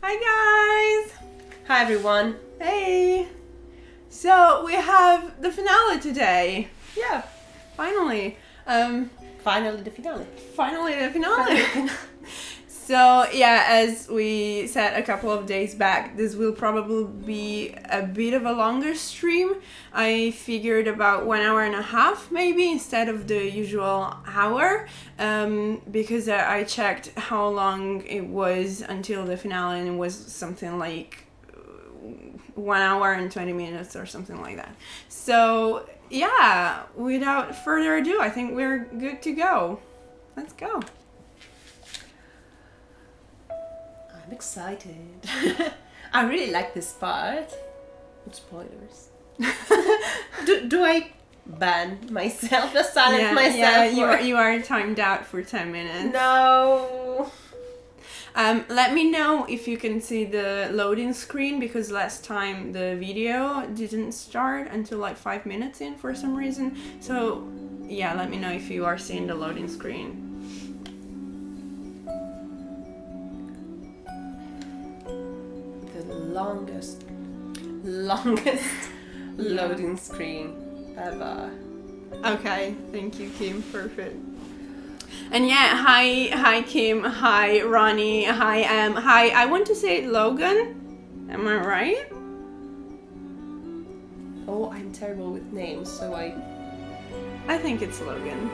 Hi guys! Hi everyone. Hey! So we have the finale today. Yeah, Finally. finally the finale. Finally the finale. So yeah, as we said a couple of days back, this will probably be a bit of a longer stream. I figured about 1 hour and a half maybe instead of the usual hour, because I checked how long it was until the finale and it was something like 1 hour and 20 minutes or something like that. So yeah, without further ado, I think we're good to go. Let's go. I'm excited. I really like this part. Spoilers. do I ban myself? Just silence myself? Yeah, you are timed out for 10 minutes. No. Let me know if you can see the loading screen, because last time the video didn't start until like 5 minutes in for some reason. So yeah, let me know if you are seeing the loading screen. The longest loading screen ever. Okay, thank you, Kim. Perfect. And yeah, hi Kim, hi Ronnie, hi hi. I want to say Logan. Am I right? Oh, I'm terrible with names, so I think it's Logan.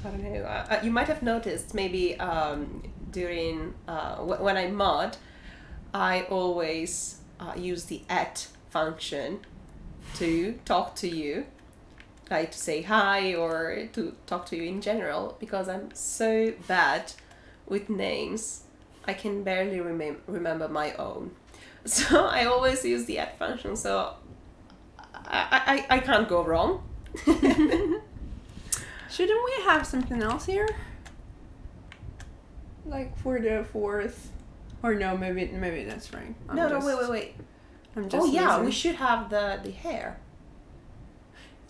I don't know. You might have noticed maybe during when I mod, I always use the function to talk to you, like to say hi or to talk to you in general, because I'm so bad with names. I can barely remember my own. So I always use the function, so I can't go wrong. Shouldn't we have something else here? Like for the 4th? Or no, maybe that's right. No, wait. I'm just we losing. should have the hair.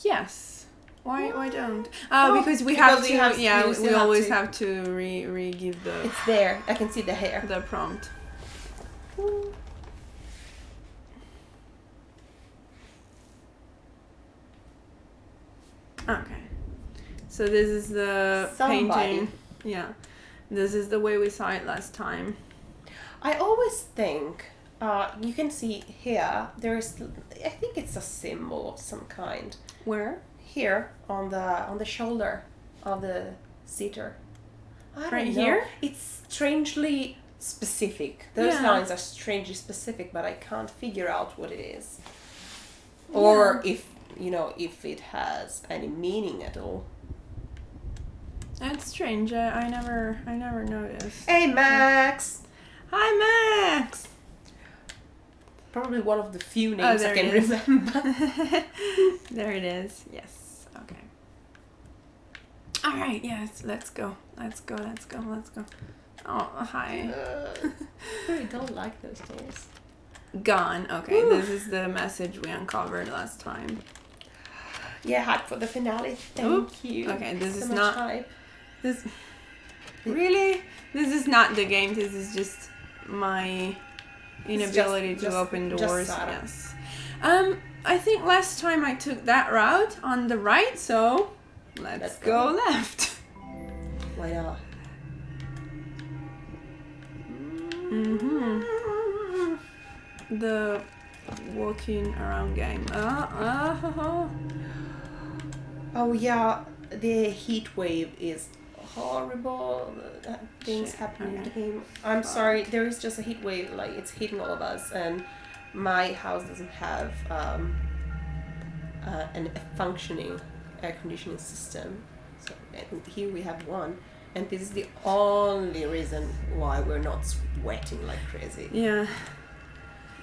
Yes. Why don't? Oh, Because we because have to. we have- Yeah, we we still have always to. have to re-give the It's there. I can see the hair. prompt. Okay. So this is the Somebody. painting. Yeah. This is the way we saw it last time. I always think you can see here. There's, I think it's a symbol of some kind. Where? Here on the shoulder of the seater. I don't Right know. here? It's strangely specific. Those Yeah. lines are strangely specific, but I can't figure out what it is, or if it has any meaning at all. That's strange. I never noticed. Hey Max! Hi, Max. Probably one of the few names I there can it is. remember. There it is. Yes. Okay. All right. Yes. Let's go. Oh, hi. I don't like those doors. Gone. Okay. Woo. This is the message we uncovered last time. Yeah, hype for the finale. Thank Oop. you. Okay. This So is much not. hype. This. Really? This is not the game. This is just my inability to open doors. Sarah. Yes. I think last time I took that route on the right, so let's go left. Why not? The walking around game. Oh yeah, the heat wave is horrible. Things Shit, happening in the okay. game. I'm sorry, there is just a heat wave, like it's hitting all of us, and my house doesn't have a functioning air conditioning system. So and here we have one, and this is the only reason why we're not sweating like crazy. Yeah.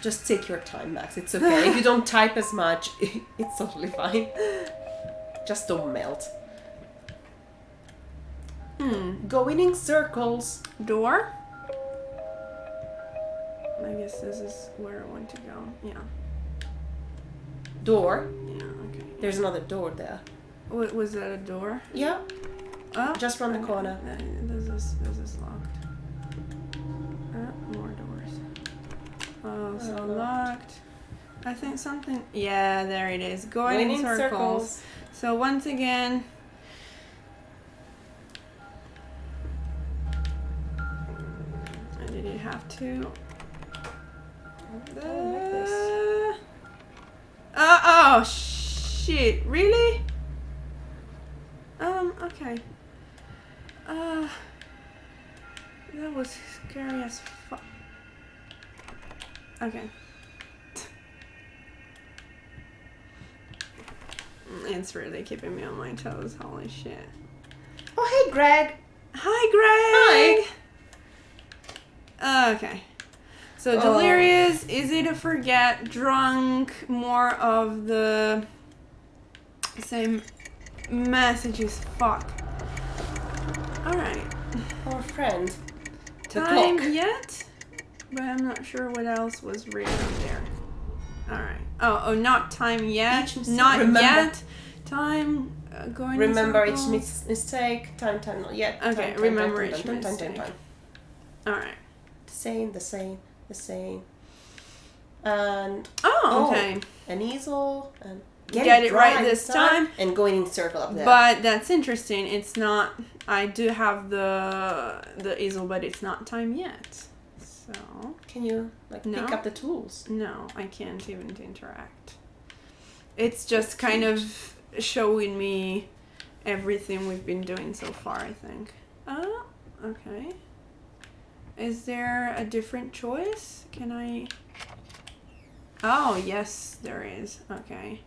Just take your time, Max. It's okay. If you don't type as much, it's totally fine. Just don't melt. Going in circles. Door? I guess this is where I want to go. Yeah. Door. Yeah, okay. There's another door there. Was that a door? Yeah. Oh, Just round the corner. This is So locked. I think something. Yeah, there it is. Going in circles. So once again. I didn't have to. Oh shit! Really? Okay. That was scary as fuck. Okay. It's really keeping me on my toes. Holy shit. Oh, hey, Greg. Hi, Greg. Hi. Okay. So delirious, easy to forget, drunk, more of the same messages. Fuck. Alright. Our friend. Time yet? But I'm not sure what else was written there. Alright. Oh, not time yet. Not remember. Yet. Time going. Remember each mistake. Time, not yet. Okay, time, remember time, each mistake. Alright. The same. And okay. An easel and get it right this time. And going in circle up there. But that's interesting. It's not. I do have the easel, but it's not time yet. So can you pick up the tools? No, I can't even interact. It's just kind of showing me everything we've been doing so far, I think. Oh, okay. Is there a different choice? Can I... Oh, yes, there is. Okay.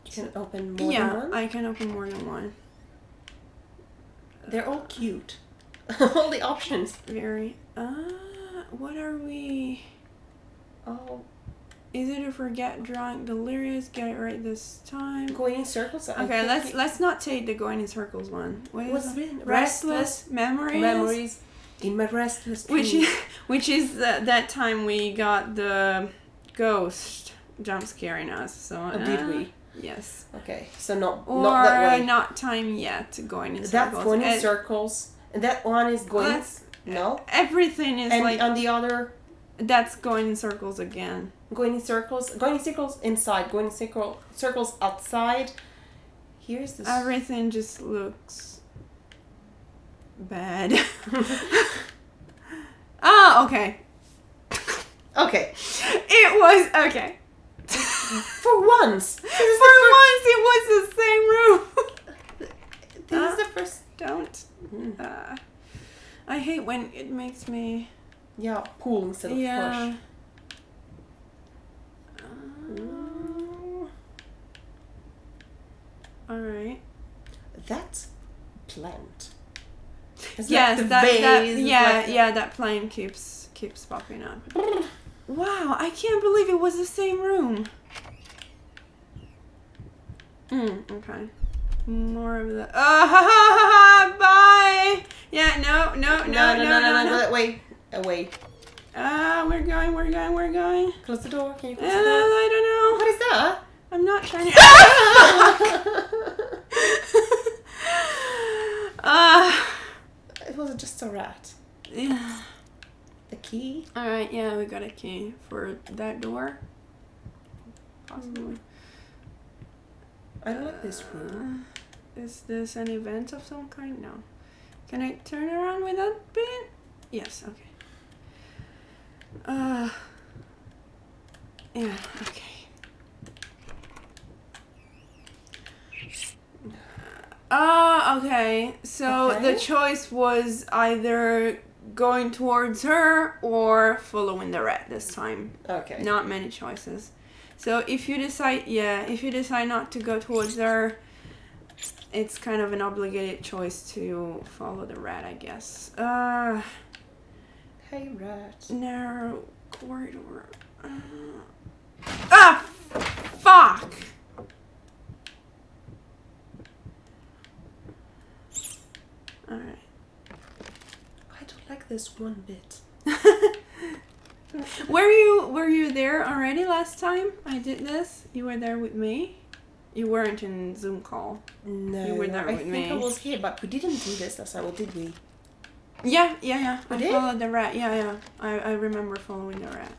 You can open more than one? Yeah, I can open more than one. They're all cute. All the options. Very... what are we... Oh... Easy to forget, drunk, delirious, get it right this time. Going in circles? Okay, let's not take the going in circles one. What's written? Restless memories. Memories. In my restless dreams. Which is that time we got the ghost jump scaring us. So did we? Yes. Okay, so not that way. Not time yet going in circles. That's going in circles. And that one is going... No? Everything is and on the other... That's going in circles again. Going in circles inside, going in circles outside. Here's this. Everything just looks bad. Okay. Okay. It was okay. For once. It was the same room. This is the first. Don't. I hate when it makes me. Yeah, pull instead of push. Alright. That's plant. Yes, that plane keeps popping up. Wow, I can't believe it was the same room. Okay. More of the. Bye. Yeah, no. Wait. Away. We're going. Close the door. Can you close the door? I don't know. What is that? I'm not trying to. It was just a rat. Yeah. The key? Alright, yeah, we got a key for that door. Possibly. I don't like this room. Is this an event of some kind? No. Can I turn around with that bit? Yes, okay. Yeah, okay. Okay. So the choice was either going towards her or following the rat this time. Okay. Not many choices. So if you decide not to go towards her, it's kind of an obligated choice to follow the rat, I guess. Hey, rat. Narrow corridor. Fuck! Alright. I don't like this one bit. Were you there already last time I did this? You were there with me? You weren't in Zoom call. No, you were there with me. I think I was here, but we didn't do this last time, or did we? Yeah. I did? followed the rat. Yeah. I remember following the rat.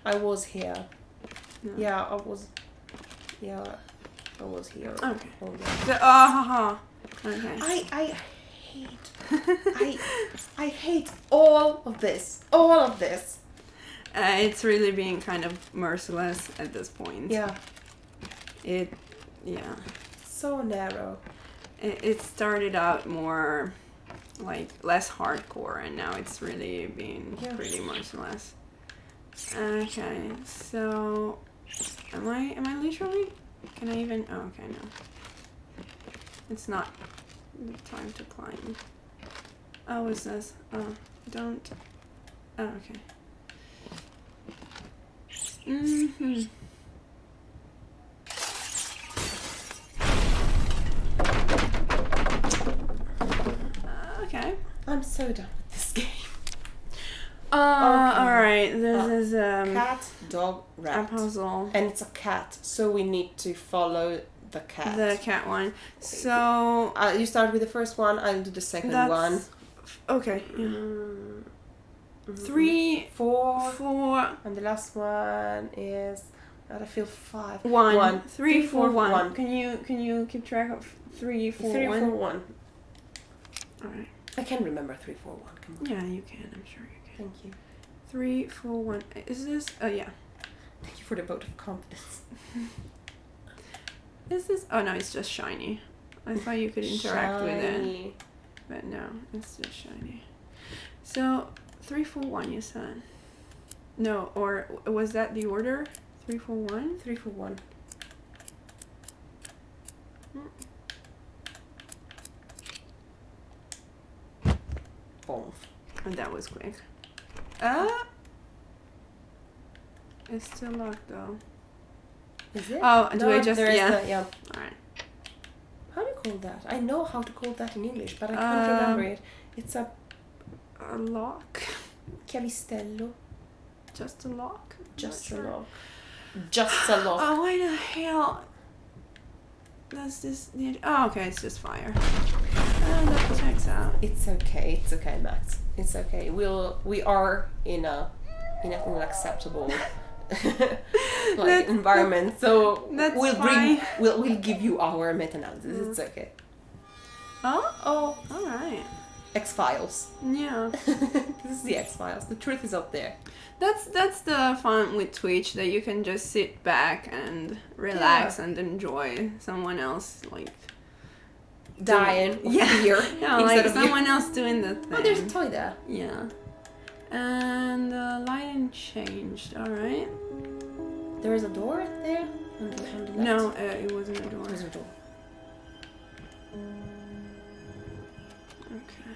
I was here. No. Yeah, I was. Yeah, I was here. Okay. Hold on. Haha. Okay. I hate. I hate all of this. All of this. It's really being kind of merciless at this point. Yeah. Yeah. So narrow. It started out more like less hardcore, and now it's really being pretty merciless. Okay, so am I literally? Can I even? Oh, okay, no. It's not the time to climb. Oh, what's this? Oh, don't. Oh, okay. Mhm. Okay. I'm so done with this game. Alright, this is Cat, dog, a rat. puzzle. And it's a cat, so we need to follow the cat. The cat one. So you start with the first one, I'll do the second one. Okay. Yeah. Mm-hmm. 3, 4, 4, and the last one is I feel 5. 1. 3, 3, 4, 4, 1. Can you keep track of 3, 4, 3, 1? 4, 1. Alright. I can remember 3, 4, 1. Come on. Yeah, you can. I'm sure you can. Thank you. 3, 4, 1. Is this? Oh yeah. Thank you for the vote of confidence. Is this? Oh no, it's just shiny. I thought you could interact with it, Shiny. but no, it's just shiny. So 3, 4, 1. You said. No, or was that the order? 3, 4, 1. 3, 4, 1. Boom. And that was quick. It's still locked though. Is it? Oh, do I just there is yeah? yeah. Alright. How do you call that? I know how to call that in English, but I can't remember it. It's a lock. chiavistello. Just a lock. I'm Just not a sure. lock. Just a lock. Oh, why the hell? Does this need? Oh, okay, it's just fire. That checks out. It's okay, Max. It's okay. We are in an acceptable environment, so that's we'll fine. we'll give you our meta-analysis. It's okay. Oh, all right. X-Files. Yeah. This is the X-Files. The truth is up there. That's the fun with Twitch, that you can just sit back and relax and enjoy someone else like dying of yeah. fear. Yeah, like someone else doing the thing. Oh, there's a toy there. Yeah. And the lighting changed. All right. There is a door there on the left. No, it wasn't a door. There's a door. Okay.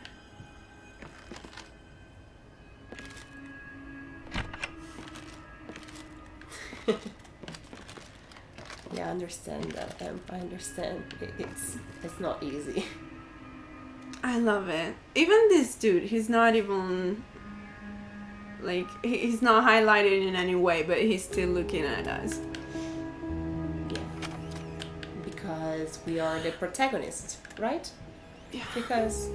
Yeah, I understand that. I understand. It's not easy. I love it. Even this dude, he's not even like he's not highlighted in any way, but he's still looking at us. Yeah. Because we are the protagonist, right? Yeah. Because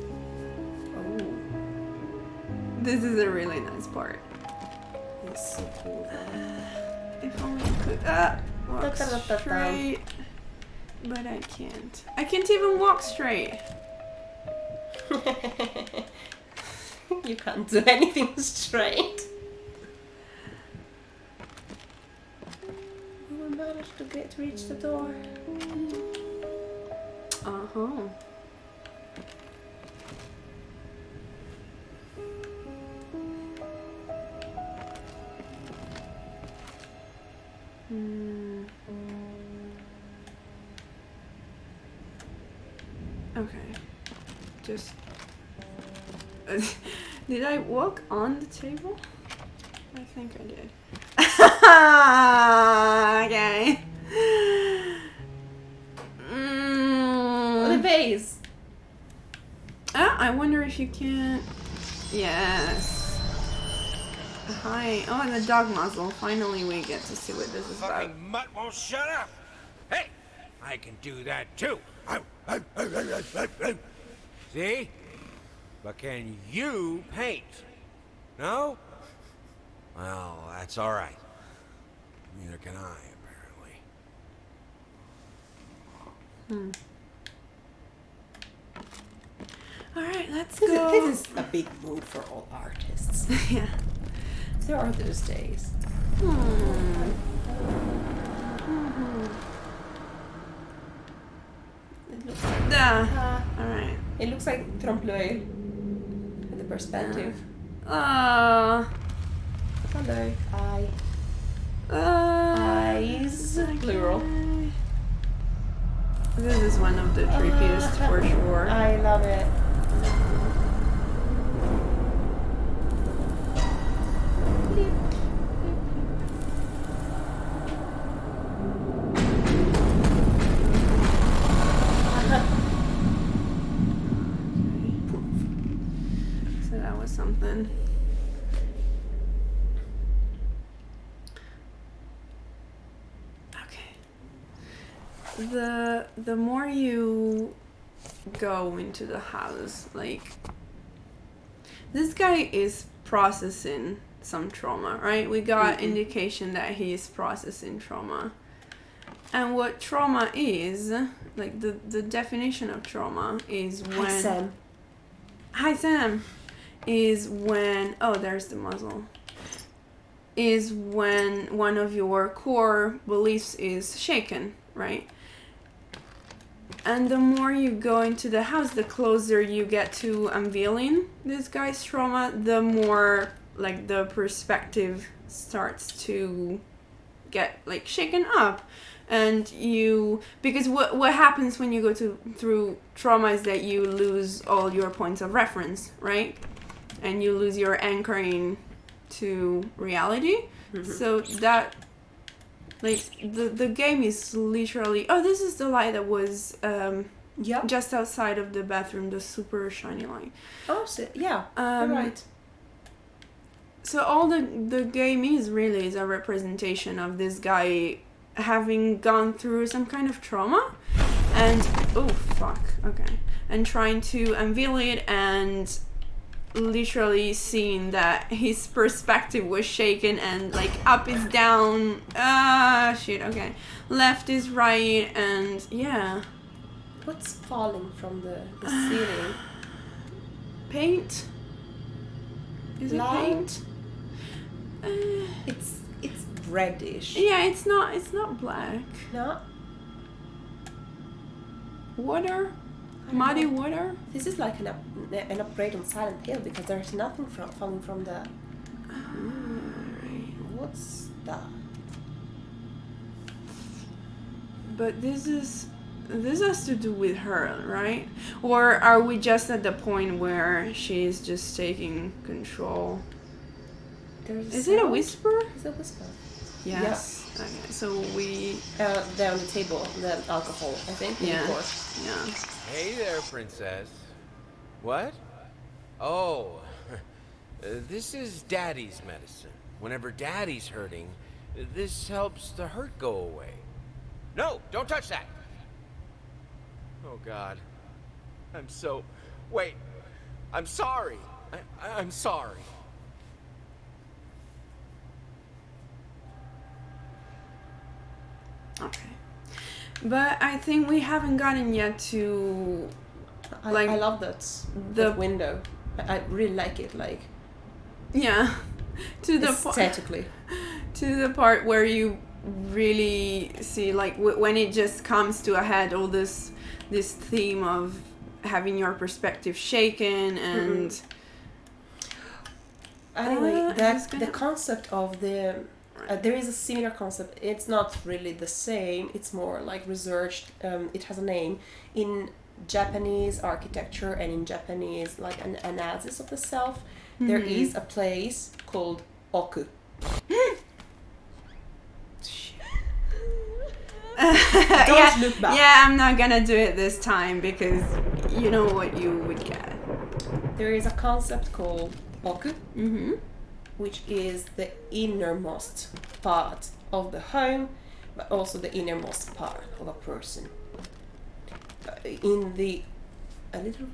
This is a really nice part. it's so cool. If only I could walk straight, but I can't. I can't even walk straight. You can't do anything straight. We will manage to reach the door. Uh-huh. Okay. Just... did I walk on the table? I think I did. Okay. Oh, the vase. I wonder if you can... Yes. Hi. Oh, and the dog muzzle. Finally we get to see what this is about. Fucking mutt won't shut up. Hey, I can do that too. See? But can you paint? No? Well, that's all right. Neither can I, apparently. All right, let's This go. is a big move for all artists. Yeah. There are those days. It looks like All right. it looks like trompe-l'oeil with the perspective. Uh, Hello. Eye. uh, Eyes. Plural. This is one of the trippiest for sure. I love it. So that was something. Okay. The more you go into the house, like this guy is processing some trauma, right? We got indication that he is processing trauma. And what trauma is, like the definition of trauma is when Hi Sam is when there's the muzzle. Is when one of your core beliefs is shaken, right? And the more you go into the house, the closer you get to unveiling this guy's trauma, the more like the perspective starts to get like shaken up. And because what happens when you go through trauma is that you lose all your points of reference, right? And you lose your anchoring to reality. So that, like, the game is literally... Oh, this is the light that was just outside of the bathroom, the super shiny light. Oh, so, yeah, you're right. So all the game is really is a representation of this guy having gone through some kind of trauma and and trying to unveil it, and literally seeing that his perspective was shaken, and like up is down, left is right, and yeah. What's falling from the ceiling? Paint? Is it paint? It's reddish. Yeah, it's not black. No. Water? Muddy water? This is like an upgrade on Silent Hill, because there's nothing falling from the... What's that? But this has to do with her, right? Or are we just at the point where she's just taking control? Is it a whisper? It's a whisper. Yes. Yeah. Okay, so we... There on the table, the alcohol, I think. Yeah. Yeah. Hey there, princess. What? Oh, this is Daddy's medicine. Whenever Daddy's hurting, this helps the hurt go away. No, don't touch that! Oh, God. Wait. I'm sorry. I'm sorry. Okay. But I think we haven't gotten yet to... I love that window. I really like it, like... Yeah. To the aesthetically. To the part where you really see, like, when it just comes to a head, all this theme of having your perspective shaken and... Anyway, the concept of the... there is a similar concept. It's not really the same. It's more like researched. It has a name in Japanese architecture and in Japanese like an analysis of the self. Mm-hmm. There is a place called Oku. Don't look back. Yeah, I'm not gonna do it this time because you know what you would get. There is a concept called Oku. Mm-hmm. Which is the innermost part of the home, but also the innermost part of a person. A little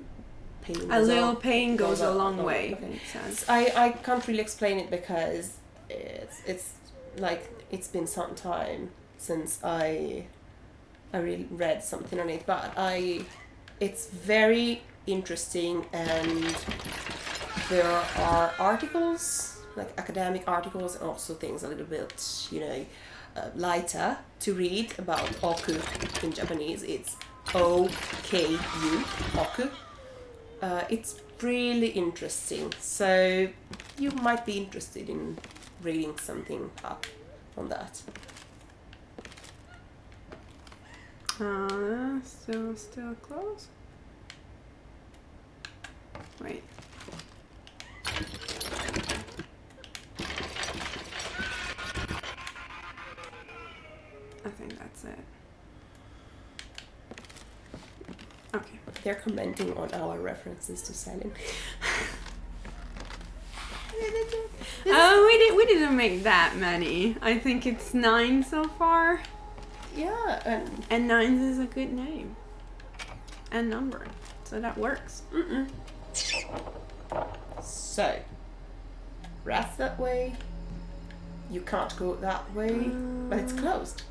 pain. A little pain goes a long way. Okay. It says. I can't really explain it because it's like it's been some time since I really read something on it, but it's very interesting, and there are articles, like academic articles, and also things a little bit, lighter to read about oku. In Japanese it's OKU, oku. It's really interesting, so you might be interested in reading something up on that. Still close? Wait. I think that's it. Okay. They're commenting on our references to Silent. We didn't make that many. I think it's 9 so far. Yeah, And 9 is a good name. And number. So that works. So, rats that way. You can't go that way, but it's closed.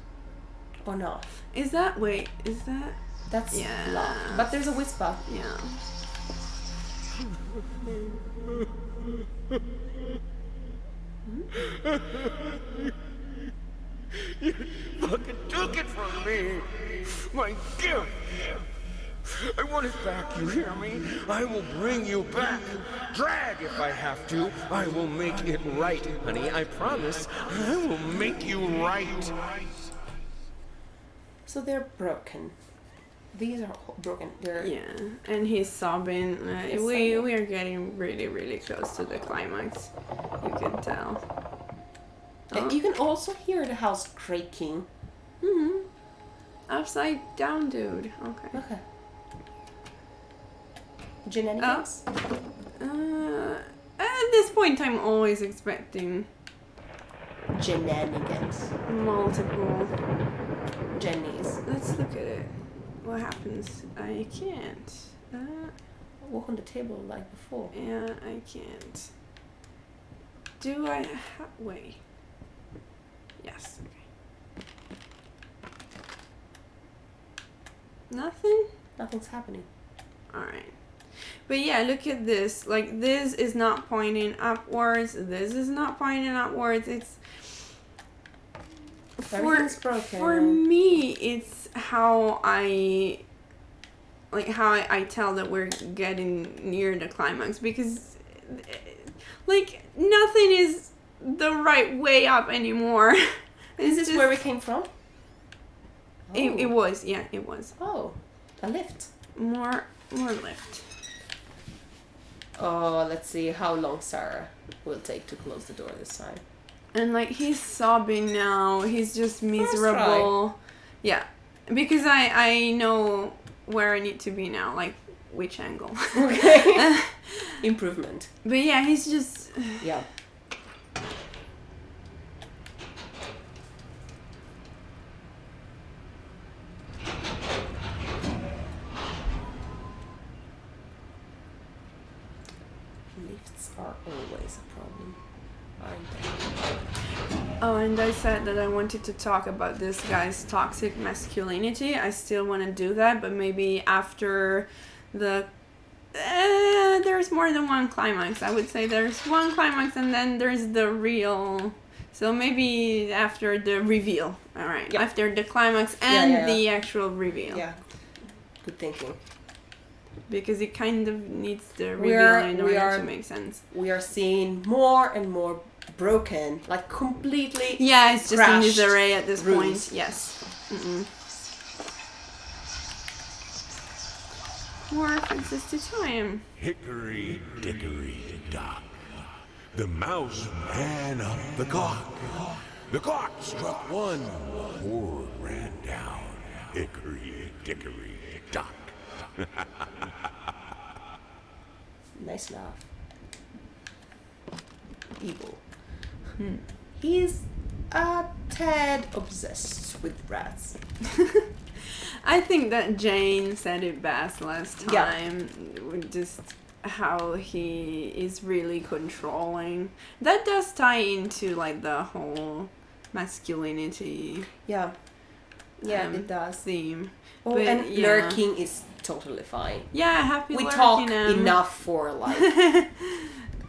Or not. Is that That's Yeah. locked. But there's a whisper. yeah. You fucking took it from me! My gift! I want it back, you hear me? I will bring you back! Drag if I have to! I will make it right, honey, I promise! I will make you right! So they're broken. These are broken. They're Yeah, and he's sobbing. He's we sobbing. are getting really, really close to the climax. You can tell. And you can also hear the house creaking. Upside down, dude. Okay. Okay. Shenanigans? At this point, I'm always expecting Shenanigans. multiple. Jenny's. Let's look at it. What happens? I can't. Walk on the table like before. Yeah, I can't. Do I? Wait. Yes. Okay. Nothing? Nothing's happening. Alright. But yeah, look at this. Like, this is not pointing upwards. This is not pointing upwards. It's... Everything's broken. For me, it's how I... Like, how I tell that we're getting near the climax. Because, like, nothing is the right way up anymore. Is this where we came from? It was, yeah, it was. Oh, a lift. More lift. Oh, let's see how long Sarah will take to close the door this time. And like he's sobbing now. He's just First miserable. try. Yeah, because I know where I need to be now, like which angle. Okay. Improvement. But yeah, he's just. Yeah. Lifts are always a problem, aren't they? Oh, and I said that I wanted to talk about this guy's toxic masculinity. I still want to do that, but maybe after the. There's more than one climax. I would say there's one climax and then there's the real. So maybe after the reveal. All right. Yeah. After the climax and Yeah. the actual reveal. Yeah. Good thinking. Because it kind of needs the We reveal are- in we order are- to make sense. We are seeing more and more broken, like completely. Yeah, it's just in crashed disarray at this rooms. point. Yes. More references to time. Hickory dickory dock. The mouse ran up the clock. The clock struck 1. 4 ran down. Hickory dickory dock. Nice laugh. Evil. He's a tad obsessed with rats. I think that Jane said it best last time. Just how he is really controlling. That does tie into like the whole masculinity. Yeah, it does. Theme. Oh, But, and yeah. lurking is totally fine. Yeah, happy We lurking talk him. enough for like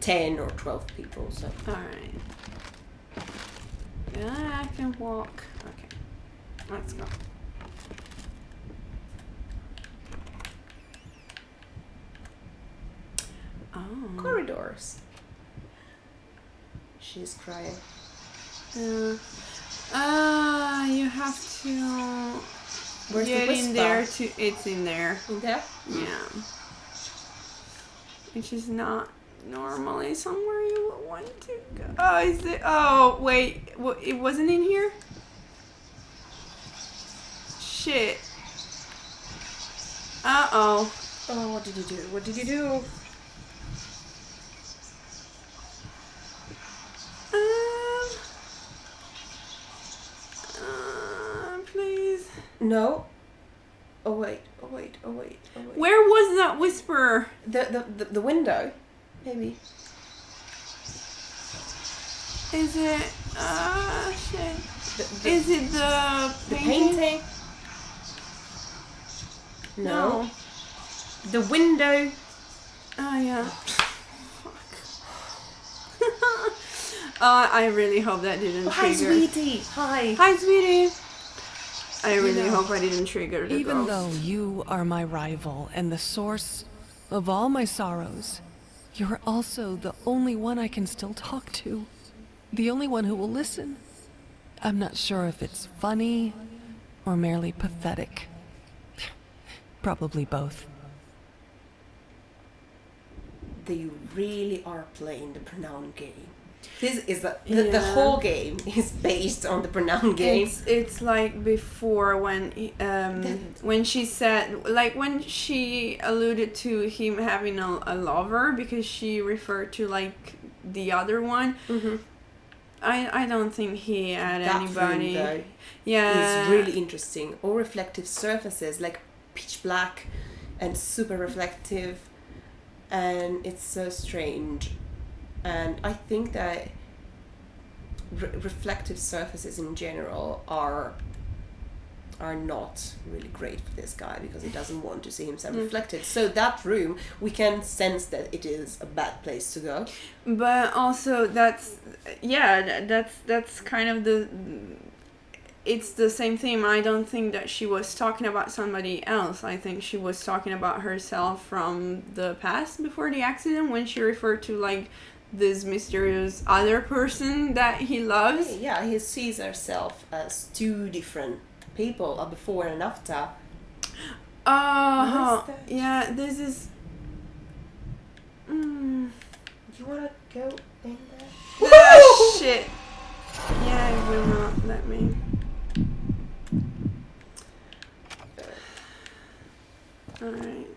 10 or 12 people. So Alright. Yeah, I can walk. Okay. Let's go. Oh. corridors. She's crying. You have to Where's get the in there to. It's in there. In there? Yeah. Which is not normally somewhere you would want to go. Oh, is it? Oh, wait. It wasn't in here? Shit. Uh-oh. Oh, what did you do? What did you do? Please. No. Oh wait. Where was that whisperer? The window, maybe. Is it? Shit. The Is it the painting? No. The window. Oh yeah. Fuck. I really hope that didn't trigger. Hi, sweetie. Hi. Hi, sweetie. I really hope I didn't trigger the Even ghost. though you are my rival and the source of all my sorrows, you're also the only one I can still talk to. The only one who will listen. I'm not sure if it's funny or merely pathetic. Probably both. They really are playing the pronoun game. This is the whole game is based on the pronoun game. It's like before when she said, like when she alluded to him having a lover because she referred to like the other one. Mm-hmm. I don't think he had That anybody. room, though, Yeah, is really interesting. All reflective surfaces, like pitch black and super reflective, and it's so strange. And I think that reflective surfaces in general are not really great for this guy because he doesn't want to see himself reflected. So that room, we can sense that it is a bad place to go. but also that's kind of it's the same thing. I don't think that she was talking about somebody else. I think she was talking about herself from the past before the accident when she referred to like this mysterious other person that he loves. Yeah, he sees herself as two different people, a before and after. Oh, What is that? yeah, this is... You wanna go in there? Ah, shit. Yeah, it will not let me. Alright.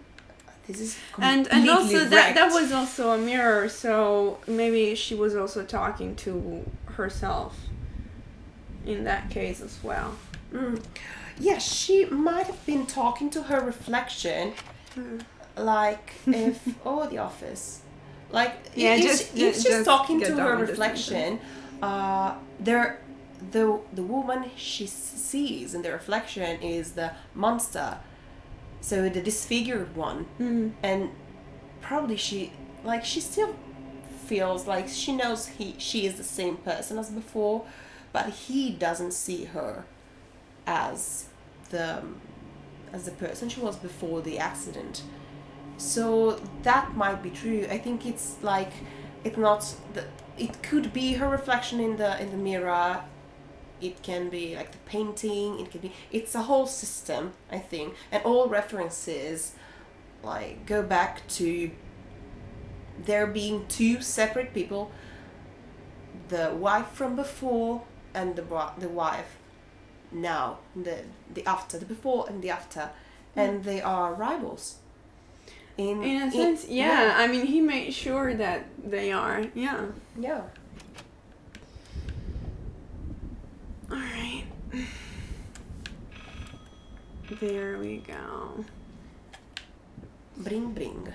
This is And completely also that wrecked. was also a mirror, so maybe she was also talking to herself in that case as well. Yeah, she might have been talking to her reflection, like if The Office, like Yeah, if just she's talking get to down her with the reflection, the woman she sees in the reflection is the monster, so the disfigured one, and probably she still feels like she knows she is the same person as before, but he doesn't see her as the person she was before the accident. So that might be true. I think it's like it could be her reflection in the mirror. It can be like the painting. It's a whole system, I think, and all references like go back to there being two separate people, the wife from before and the wife now, the after, the before and the after, and they are rivals. In a sense, yeah. I mean, he made sure that they are, yeah. Yeah. Alright. There we go. Bring, bring.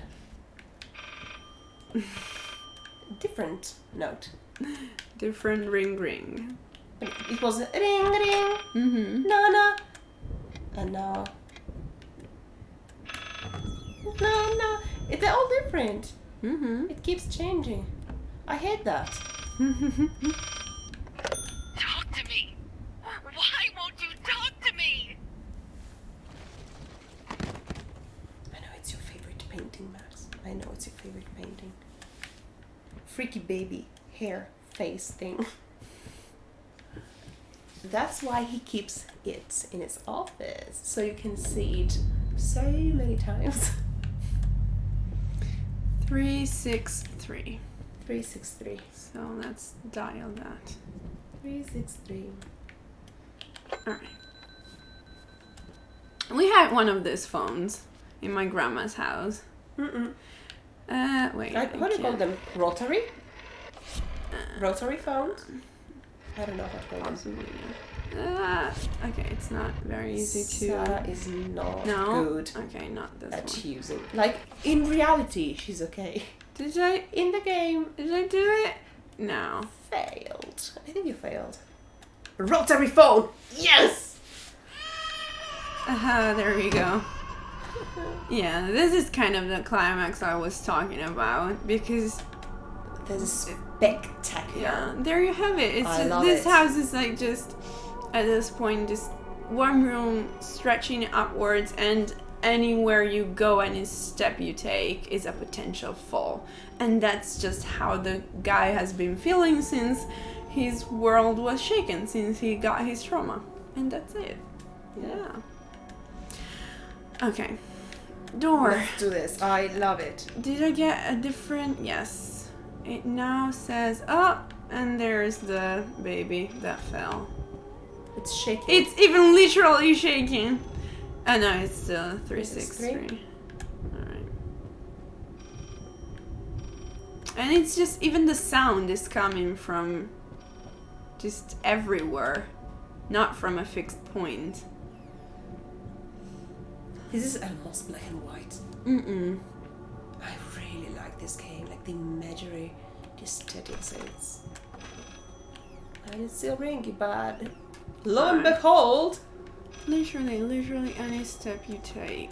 Different note. Different ring. It was ring, ring. Mm-hmm. No, no. And now. No, no. They're all different. Mm-hmm. It keeps changing. I hate that. Talk to me. Why won't you talk to me? I know it's your favorite painting, Max. I know it's your favorite painting. Freaky baby hair face thing. That's why he keeps it in his office, so you can see it so many times. 363. 363. So let's dial that. 363. Alright. We had one of these phones in my grandma's house. Mm-mm. Wait. How do you call them? Rotary? Uh, Rotary phones? I don't know how to call them. Possibly. Okay, it's not very easy to. Sarah is not No. good Okay, not this at one. using. Like, in reality, she's okay. Did I? In the game, Did I do it? No. failed. I think you failed. Rotary phone! Yes! Aha, there we go. Yeah, this is kind of the climax I was talking about because This is spectacular. yeah, there you have it. It's I just, love this it. house is like just at this point just one room stretching upwards, and anywhere you go, any step you take is a potential fall. And that's just how the guy has been feeling since his world was shaken, since he got his trauma. And that's it. Yeah. Okay. Door. Let's do this. I love it. Did I get a different? Yes. It now says up, and there's the baby that fell. It's shaking. It's even literally shaking. Oh no, it's still 363. Alright. And it's just, even the sound is coming from just everywhere, not from a fixed point. This is almost black and white. Mm-mm. I really like this game. Like the imagery, the aesthetics. And it's still ringy, but lo and Alright. behold, Literally any step you take.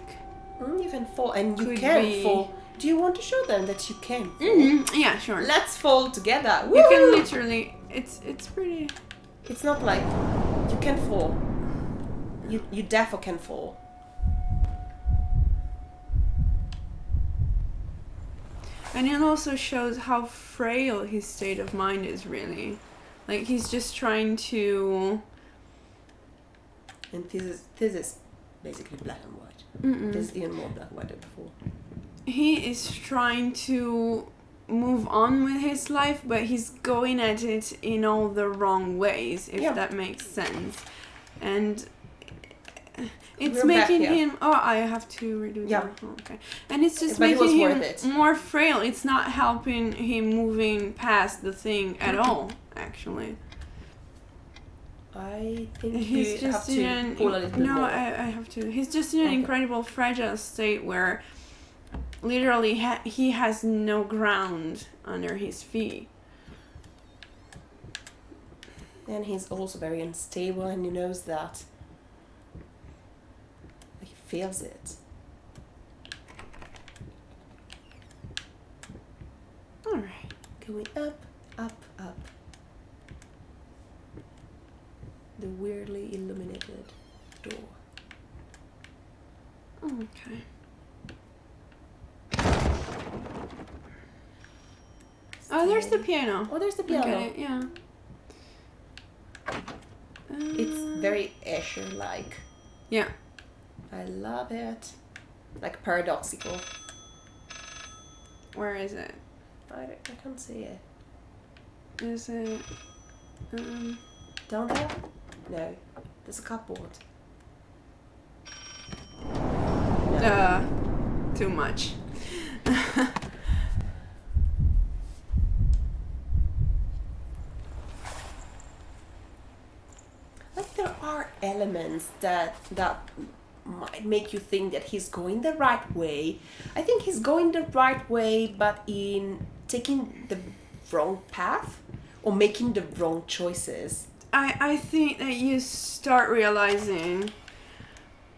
you can fall, and you Could can be- fall. Do you want to show them that you can fall? Mm-hmm. Yeah, sure. Let's fall together. You can Woo! literally, it's pretty. It's not like you can fall. You therefore can fall. And it also shows how frail his state of mind is, really. Like, he's just trying to... And this is basically black and white. Mm-mm. This is even more black and white than before. He is trying to move on with his life, but he's going at it in all the wrong ways, if Yeah. that makes sense. And it's We're back making here. him... Oh, I have to redo Yeah. that. Oh, okay. And it's just But it was making him worth it. more frail. It's not helping him moving past the thing at all, actually. I think He's you just have in to an pull a little bit no, more. I have to. He's just in an Okay. incredible fragile state where literally he has no ground under his feet. And he's also very unstable, and he knows that. Like, he feels it. All right. Going up, up, up. The weirdly illuminated door. Okay. Oh, there's the piano. Oh, there's the I piano. get it. Yeah. It's very Escher-like. Yeah. I love it. Like paradoxical. Where is it? I can't see it. Is it? Down there? No. There's a cupboard. Too much. Like, there are elements that might make you think that he's going the right way. I think he's going the right way, but in taking the wrong path or making the wrong choices. I think that you start realizing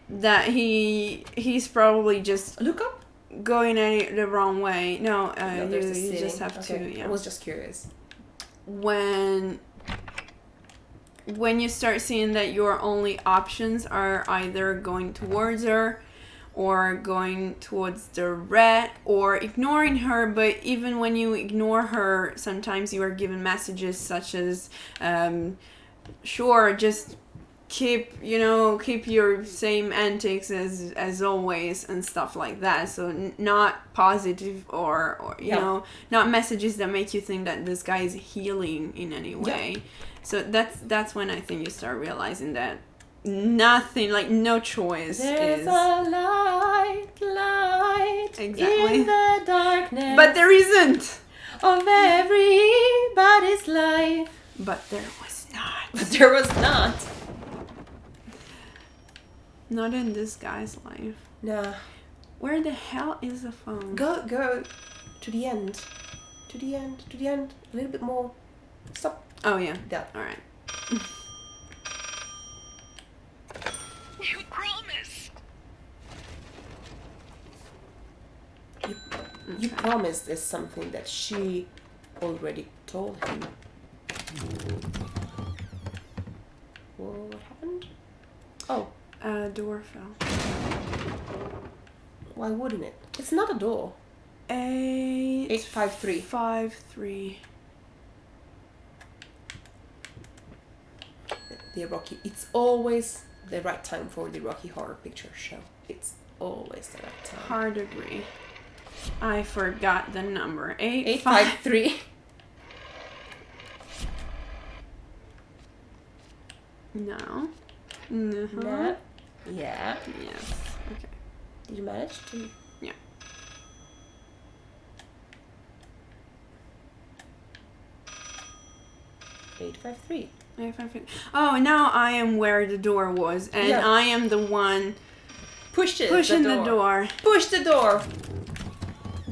that he's probably just Look up. going the wrong way. No, No, there's the you just ceiling. have Okay. to. Yeah. I was just curious. When you start seeing that your only options are either going towards her or going towards the red or ignoring her, but even when you ignore her, sometimes you are given messages such as sure, just keep your same antics as always and stuff like that. So not positive or you know, not messages that make you think that this guy is healing in any way. Yeah. So that's when I think you start realizing that nothing, like no choice There's is a light exactly in the darkness, but there isn't of everybody's life. But there was not. But there was not. Not in this guy's life. No. Where the hell is the phone? Go to the end. To the end. A little bit more. Stop. Oh yeah. That. All right. You promised. You promised is something that she already told him. What happened? Oh. Door fell. Why wouldn't it? It's not a door. 853. 53. The Rocky. It's always the right time for the Rocky Horror Picture Show. It's always the right time. Hard agree. I forgot the number. 853. No. No. No. Yeah. Yes. Okay. Did you manage to? Yeah. Eight, 5, 3. Oh, now I am where the door was, and I am the one pushing the door. Push the door.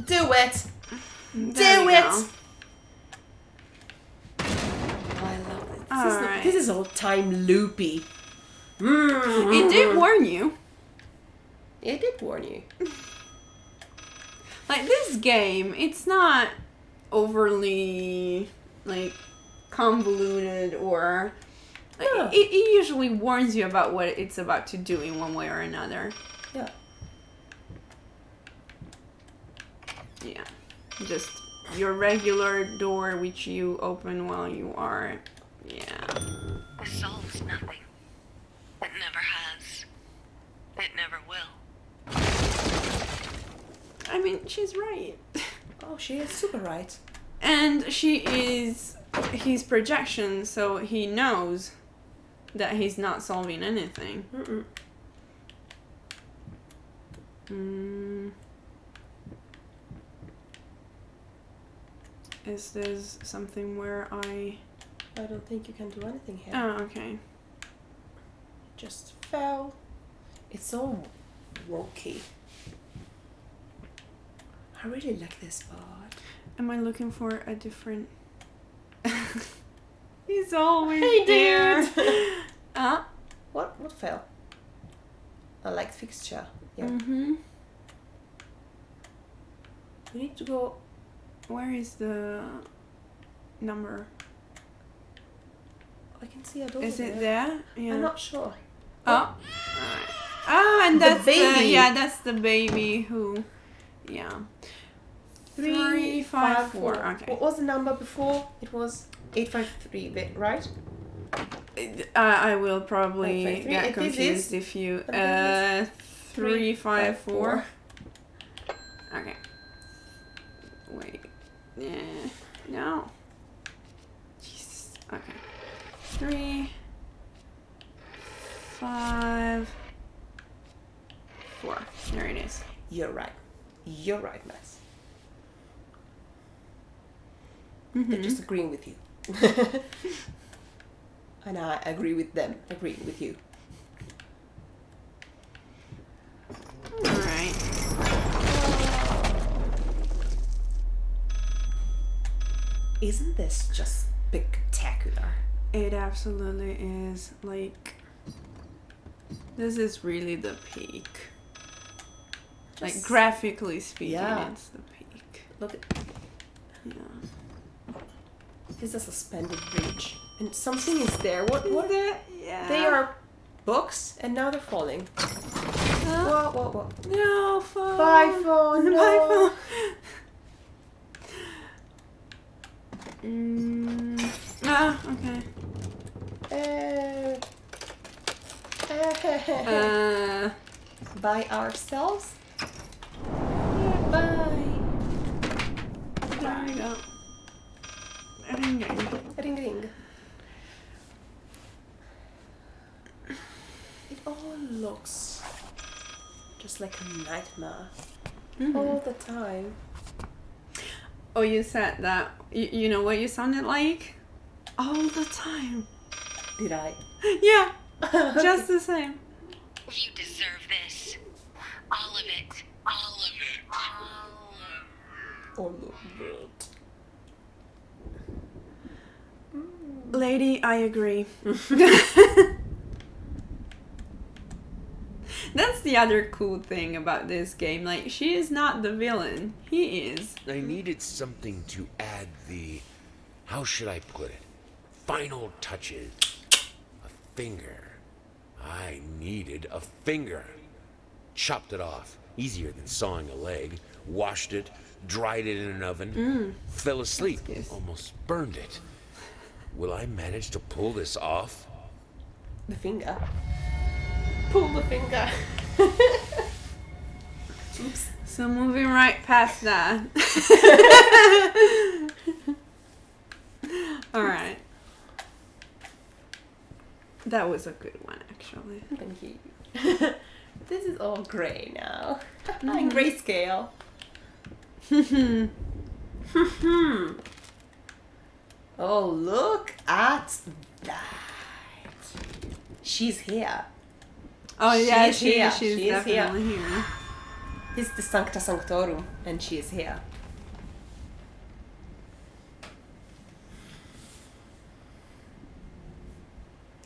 Do it. There Do we it. go. I love it. All right. This is all time loopy. It did warn you. It did warn you. Like this game, it's not overly like convoluted or like, Yeah. it usually warns you about what it's about to do in one way or another. Yeah. Yeah. Just your regular door which you open while you are This solves nothing. It never has. It never will. I mean, she's right. Oh, she is super right. And she is his projection, so he knows that he's not solving anything. Is this something where I don't think you can do anything here. Oh, okay. Just fell. It's so wonky. I really like this part. Am I looking for a different... He's always Hey, there. dude. What fell? A light fixture. Yeah. Mm-hmm. We need to go. Where is the number? I can see a door. Is it there? Yeah. I'm not sure. Oh. Alright. Ah, and The that's baby. that's the baby who... Yeah. 354. Okay. What was the number before? It was 853, right? I will probably 553. get This confused is- if you... 354. Okay. Wait. No. Jesus. Okay. 3, 5, 4. There it is. You're right. You're right, Max. Mm-hmm. They're just agreeing with you. And I agree with them, agreeing with you. Isn't this just spectacular? It absolutely is. Like, this is really the peak. Like, Just- graphically speaking, Yeah. it's the peak. Look at Yeah. this is a suspended bridge, and something is there. What? Yeah. They are books, and now they're falling. What? No, phone. Bye, phone. No. Bye, phone. Okay. By ourselves. Bye. There we go. Ring, ring. Ring ring. It all looks just like a nightmare all the time. Oh, you said that. You know what you sounded like? All the time. Did I? Yeah. Just the same. You deserve this. All of it. All of it. All of it. All of it. Lady, I agree. That's the other cool thing about this game. Like, she is not the villain. He is. I needed something to add the, how should I put it, final touches. A finger. I needed a finger. Chopped it off. Easier than sawing a leg. Washed it. Dried it in an oven. Fell asleep. Yes. Almost burned it. Will I manage to pull this off? The finger. Pull the finger. Oops. So moving right past that. Alright. That was a good one, actually. Thank you. This is all grey now. In grayscale. Oh, look at that. She's here. Oh yeah, She's here. she's She is here. definitely here. This is the Sancta Sanctorum, and she is here.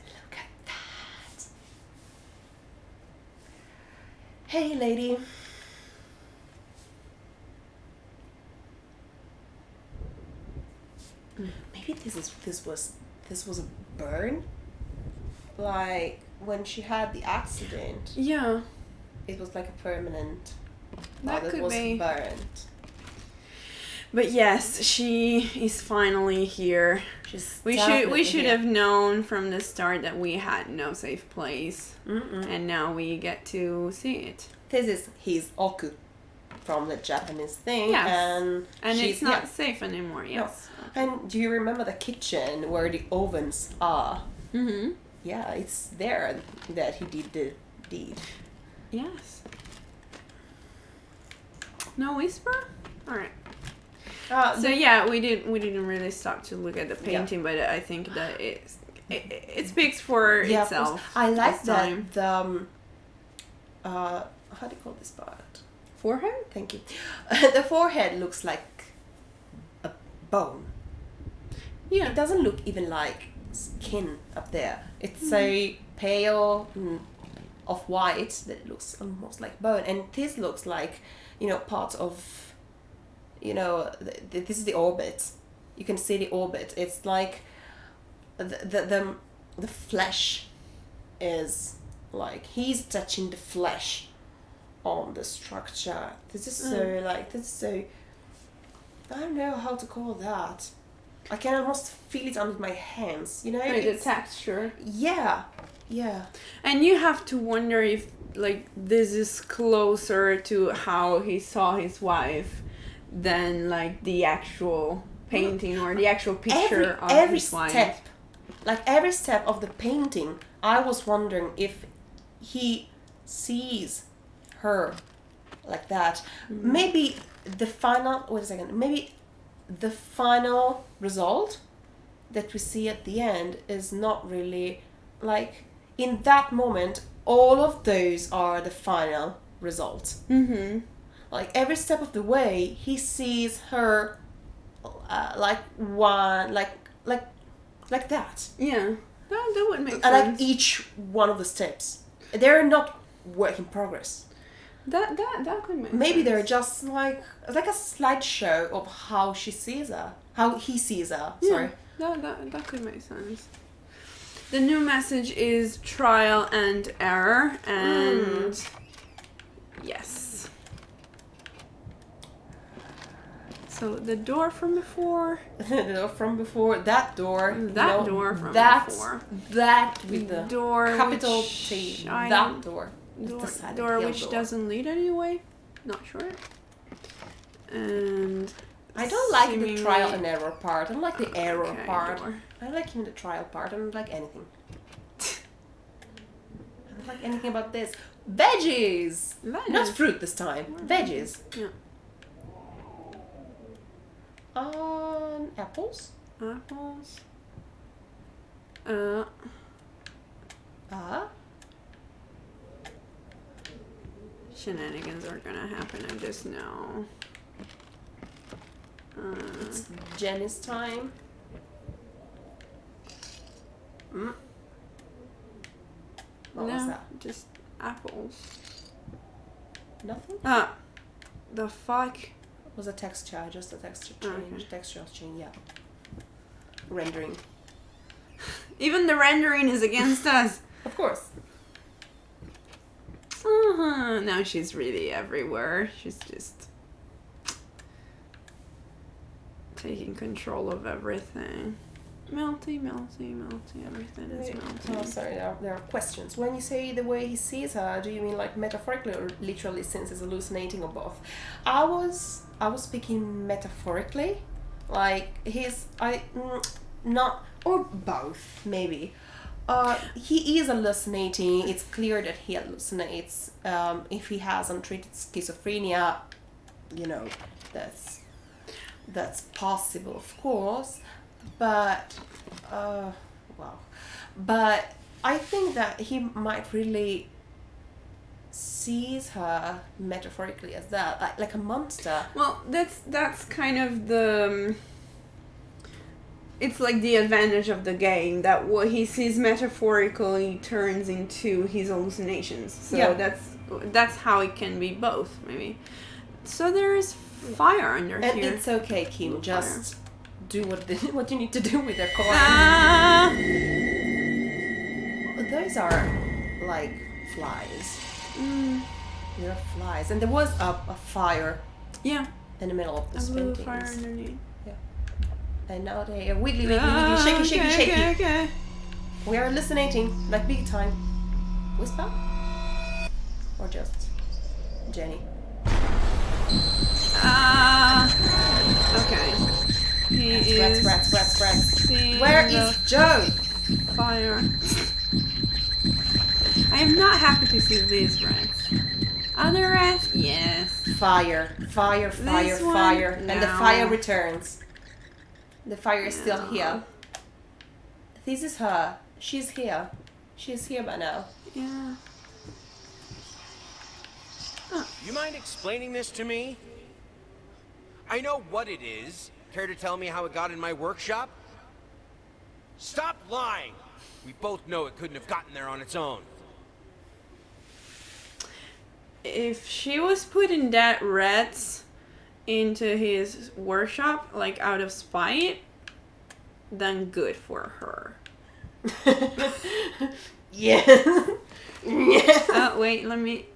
Look at that. Hey, lady. Maybe this was a burn. Like when she had the accident, Yeah, it was like a permanent. that could was be. burnt. But yes, she is finally here. She's We definitely should here. have known from the start that we had no safe place, Mm-mm. and now we get to see it. This is his oku from the Japanese thing, Yes. and she's it's not here. safe anymore. Yes. And do you remember the kitchen where the ovens are? Mm-hmm. Yeah, it's there that he did the deed. Yes. No whisper. All right. So yeah, we didn't really stop to look at the painting, but I think that it speaks for yeah, of course. itself. I like this that. time. The how do you call this part? Forehead. Thank you. The forehead looks like a bone. Yeah. It doesn't look even like skin up there. It's a pale of white that looks almost like bone, and this looks like, part of, this is the orbit. You can see the orbit. It's like the flesh is like he's touching the flesh on the structure. This is so I don't know how to call that. I can almost feel it under my hands, The It's- texture. yeah. And you have to wonder if like this is closer to how he saw his wife than like the actual painting or the actual picture of every his wife. step, like every step of the painting, I was wondering if he sees her like that. Maybe the final. Wait a second. Maybe the final result that we see at the end is not really like in that moment. All of those are the final result. Mm-hmm. Like every step of the way, he sees her like one, like that. Yeah, that would make I like sense. each one of the steps. They're not work in progress. That could make Maybe sense. they're just like a slideshow of how she sees her, how he sees her. Sorry. That could make sense. The new message is trial and error, and yes. So the door from before. The door from before, that door. That door from before. That with the Door capital which T. I That don't- door. Door, The Silent door Hill which door. doesn't lead anyway. Not sure. And I don't like the seemingly- trial and error part. I don't like the error Okay, part. door. I like in the trial part. I don't like anything. I don't like anything about this. Veggies! Not Veggies. fruit this time. Veggies. Yeah. Apples. Apples. Shenanigans are gonna happen, I just know. It's Jenny's time. What was No, that? just apples. Nothing? The fuck? Was a texture, just a texture Oh, change. okay. Texture change, yeah. Rendering. Even the rendering is against us. Of course. Now she's really everywhere. She's just taking control of everything. Melty, everything is melty. Oh, sorry, there are questions. When you say the way he sees her, do you mean like metaphorically or literally since he's hallucinating or both? I was speaking metaphorically. Like not, or both, maybe. He is hallucinating. It's clear that he hallucinates. If he has untreated schizophrenia, you know, that's possible, of course. But wow. But I think that he might really sees her metaphorically as that, like a monster. Well, that's kind of the. It's like the advantage of the game that what he sees metaphorically turns into his hallucinations. So Yeah. that's how it can be both, maybe. So there is fire under And here. it's okay, Kim. Just do what you need to do with their core. Ah! Those are like flies. They're flies, and there was a fire Yeah, in the middle of the a blue paintings. fire underneath. And now they are wiggly, shaky. Okay. We are hallucinating, like big time. Whisper? Or just Jenny? Okay. He is Rats. seeing Where the is Joe? fire. I am not happy to see these rats. Other rats? Yes. Fire. This one? And the No. fire returns. The fire is still No. here. This is her. She's here. She's here by now. Yeah. You mind explaining this to me? I know what it is. Care to tell me how it got in my workshop? Stop lying! We both know it couldn't have gotten there on its own. If she was putting that rats into his workshop, like out of spite, then good for her. Yeah. Yeah. Oh, wait, let me.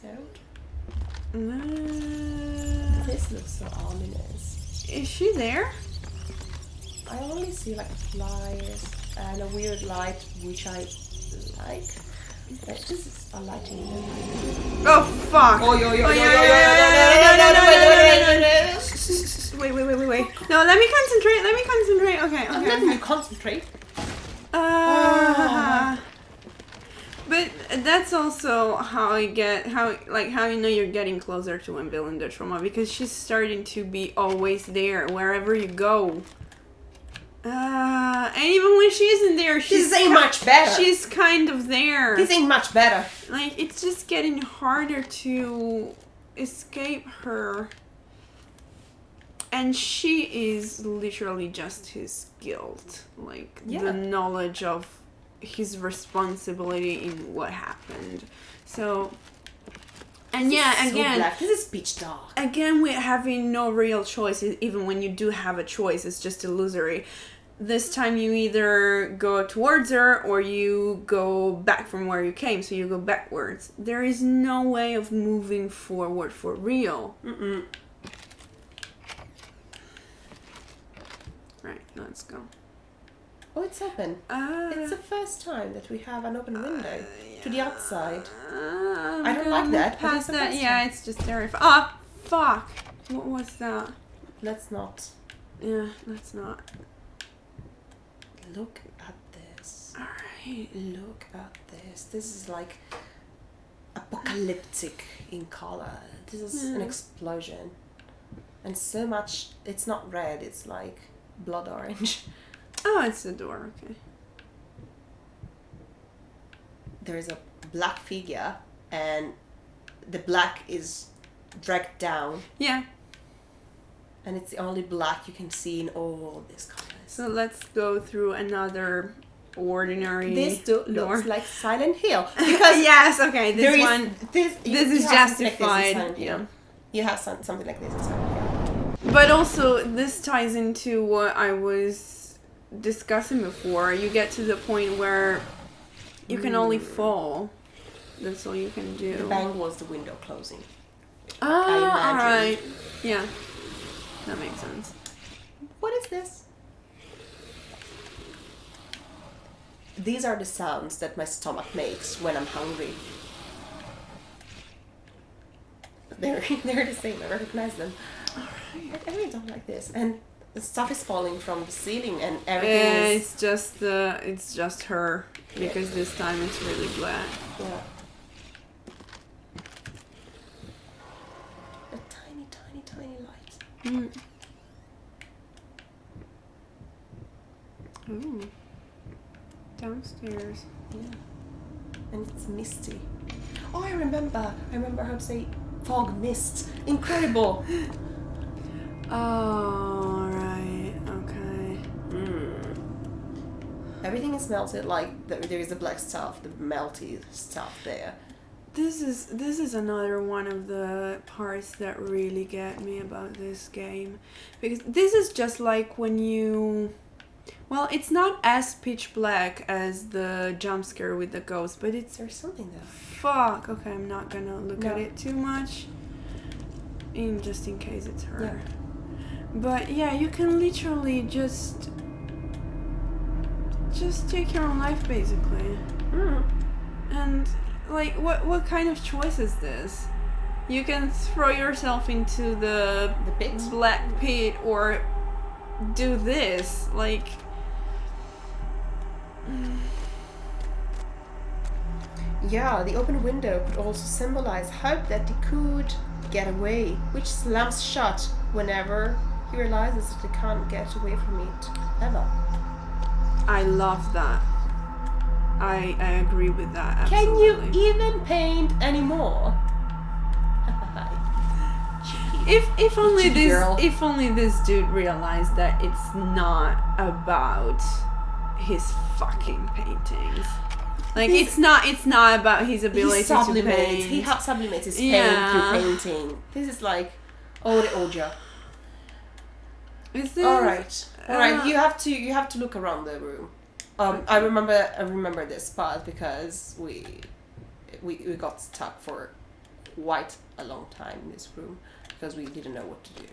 So, Uh, this looks so ominous. is she there? I only see like flies and a weird light, which I like. But this is a lighting. Oh, fuck! Oh, yo, Wait. No, let me concentrate. Okay. I'm letting you concentrate. But that's also how you know you're getting closer to Embil in the trauma, because she's starting to be always there wherever you go. And even when she isn't there, This ain't much better. She's kind of there. This ain't much better. Like, it's just getting harder to escape her. And she is literally just his guilt, like Yeah. the knowledge of his responsibility in what happened. So, and This yeah, is so again, black. This is pitch dark. again, we're having no real choice. Even when you do have a choice, it's just illusory. This time you either go towards her or you go back from where you came, so you go backwards. There is no way of moving forward for real. Mm-mm. Right, let's go. Oh, it's open. It's the first time that we have an open window to the outside. I don't like that, but it's Past the that, first yeah, time. it's just terrifying. Ah, fuck! What was that? Let's not Yeah, let's not. look at this. Alright. Look at this. This is like apocalyptic in color. This is an explosion. And so much, it's not red, it's like blood orange. Oh, it's the door, okay. There is a black figure and the black is dragged down Yeah, and it's the only black you can see in all these colors. so let's go through another ordinary This door. looks like Silent Hill because Yes, okay, there this is- one, this is have something like this in justified, Silent Hill. yeah. You have something like this in Silent Hill. But also, this ties into what I was discussing before. You get to the point where you can only fall. That's all you can do. The bang was the window closing. Ah, imagine. alright. Yeah. That makes sense. What is this? These are the sounds that my stomach makes when I'm hungry. They're the same. I recognize them. I really don't like this. And the stuff is falling from the ceiling, and everything is. It's just her, because this time it's really black. Yeah. A tiny, tiny, tiny light. Ooh. Downstairs. Yeah. And it's misty. Oh, I remember how to say fog mist. Incredible. Oh, right. Okay. Everything is melted, like there is the black stuff, the melty stuff there. This is another one of the parts that really get me about this game, because this is just like when you, well, it's not as pitch black as the jump scare with the ghost, but it's There's something there. fuck. Okay, I'm not gonna look at No. it too much, just in case it's her. Yeah. But yeah, you can literally just take your own life basically. And like, what kind of choice is this? You can throw yourself into the pit? black pit, or do this. Like, Yeah, the open window could also symbolize hope that he could get away, which slams shut whenever he realizes that he can't get away from it ever. I love that. I agree with that. Can you Absolutely. even paint anymore? If only Cheeky this girl. if only this dude realized that it's not about his fucking paintings. Like, it's not about his ability He sublimates. to paint. He sublimates his pain Yeah. through painting. This is like, oh, the Oja. Is this, All right. You have to look around the room. I remember this part because we got stuck for quite a long time in this room because we didn't know what to do.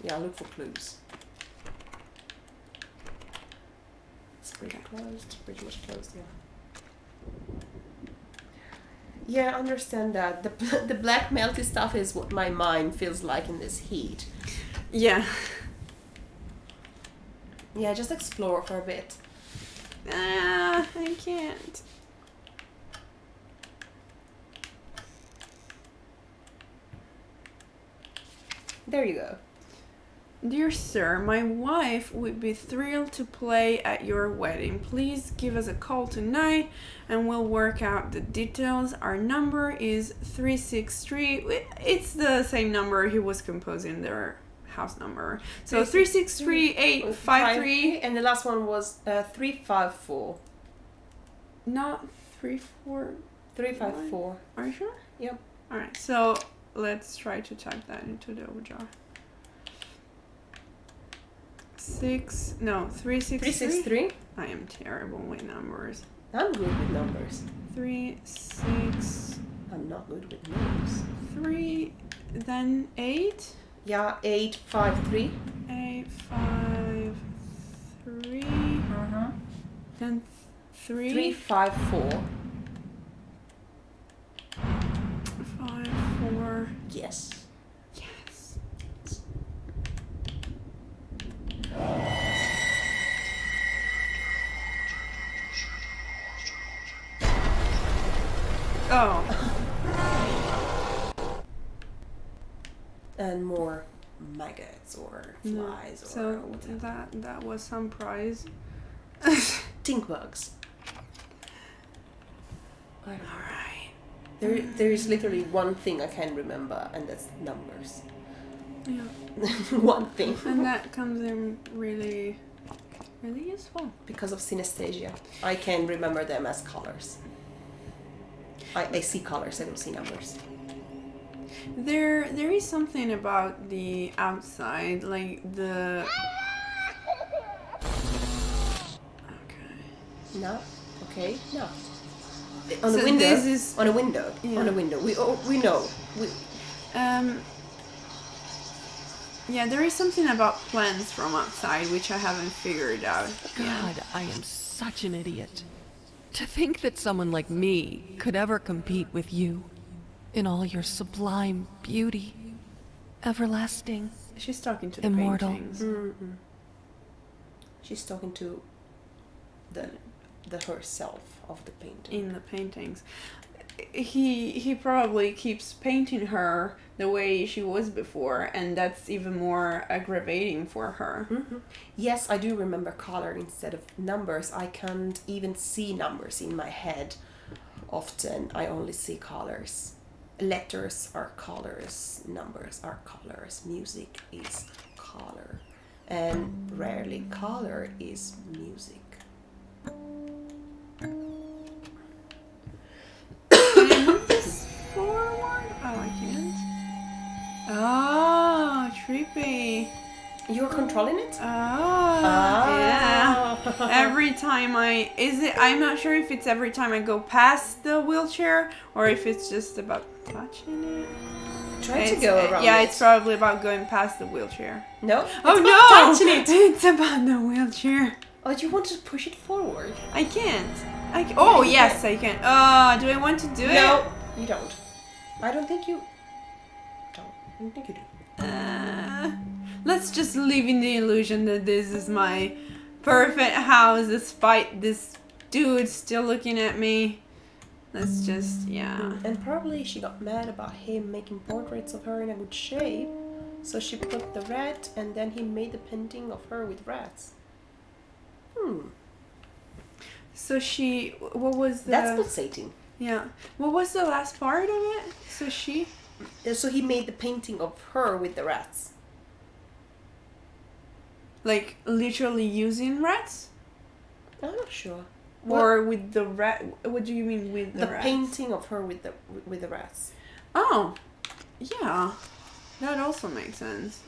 Yeah, look for clues. It's pretty closed. Pretty much closed. Yeah. Yeah, I understand that. The black melty stuff is what my mind feels like in this heat. Yeah. Yeah, just explore for a bit. I can't. There you go. Dear sir, my wife would be thrilled to play at your wedding. Please give us a call tonight and we'll work out the details. Our number is 363. It's the same number he was composing their house number. So 363-853. And the last one was 354. Not 34. 354. Are you sure? Yep. All right. So let's try to type that into the jar. 363. 363. I am terrible with numbers. I'm good with numbers. 3, 6, I'm not good with numbers. 3, then 8. Yeah, 853. 8, 5, 3. Then 3. 354. 5, 4. Yes. Yes. Oh. And more maggots or flies or So whatever. that was some prize. Stink bugs. Alright. There is literally one thing I can remember, and that's numbers. Yeah. One thing. And that comes in really, really useful. Because of synesthesia, I can remember them as colors. I see colors, I don't see numbers. There is something about the outside, like the. Okay. No? Okay? No. On So a window. this is- On a window. Yeah. On a window. We know. Yeah, there is something about plants from outside which I haven't figured out. God, I am such an idiot. To think that someone like me could ever compete with you in all your sublime beauty, everlasting. She's talking to the Immortal. paintings. She's talking to the herself of the painting. In the paintings. He probably keeps painting her the way she was before, and that's even more aggravating for her. Yes, I do remember color instead of numbers. I can't even see numbers in my head. Often I only see colors. Letters are colors, numbers are colors, music is color, and rarely color is music. Can I move this forward? Oh, I can't. Oh, trippy. You're controlling it? Oh, yeah. Every time I'm not sure if it's every time I go past the wheelchair or if it's just about touching it. Try to go around Yeah, it. it's probably about going past the wheelchair. No? Oh It's no! not touching it! It's about the wheelchair. Oh, you want to push it forward? I can't. Oh, yes, I can. Do I want to do it? No, you don't. I don't think you do. Let's just live in the illusion that this is my perfect house despite this dude still looking at me. Let's just, yeah. And probably she got mad about him making portraits of her in a good shape, so she put the rat, and then he made the painting of her with rats. So what was the... That's pulsating. Yeah. What was the last part of it? So he made the painting of her with the rats. Like, literally using rats? I'm not sure. Or with the rat... What do you mean with the The rats? painting of her with the rats. Oh. Yeah. That also makes sense.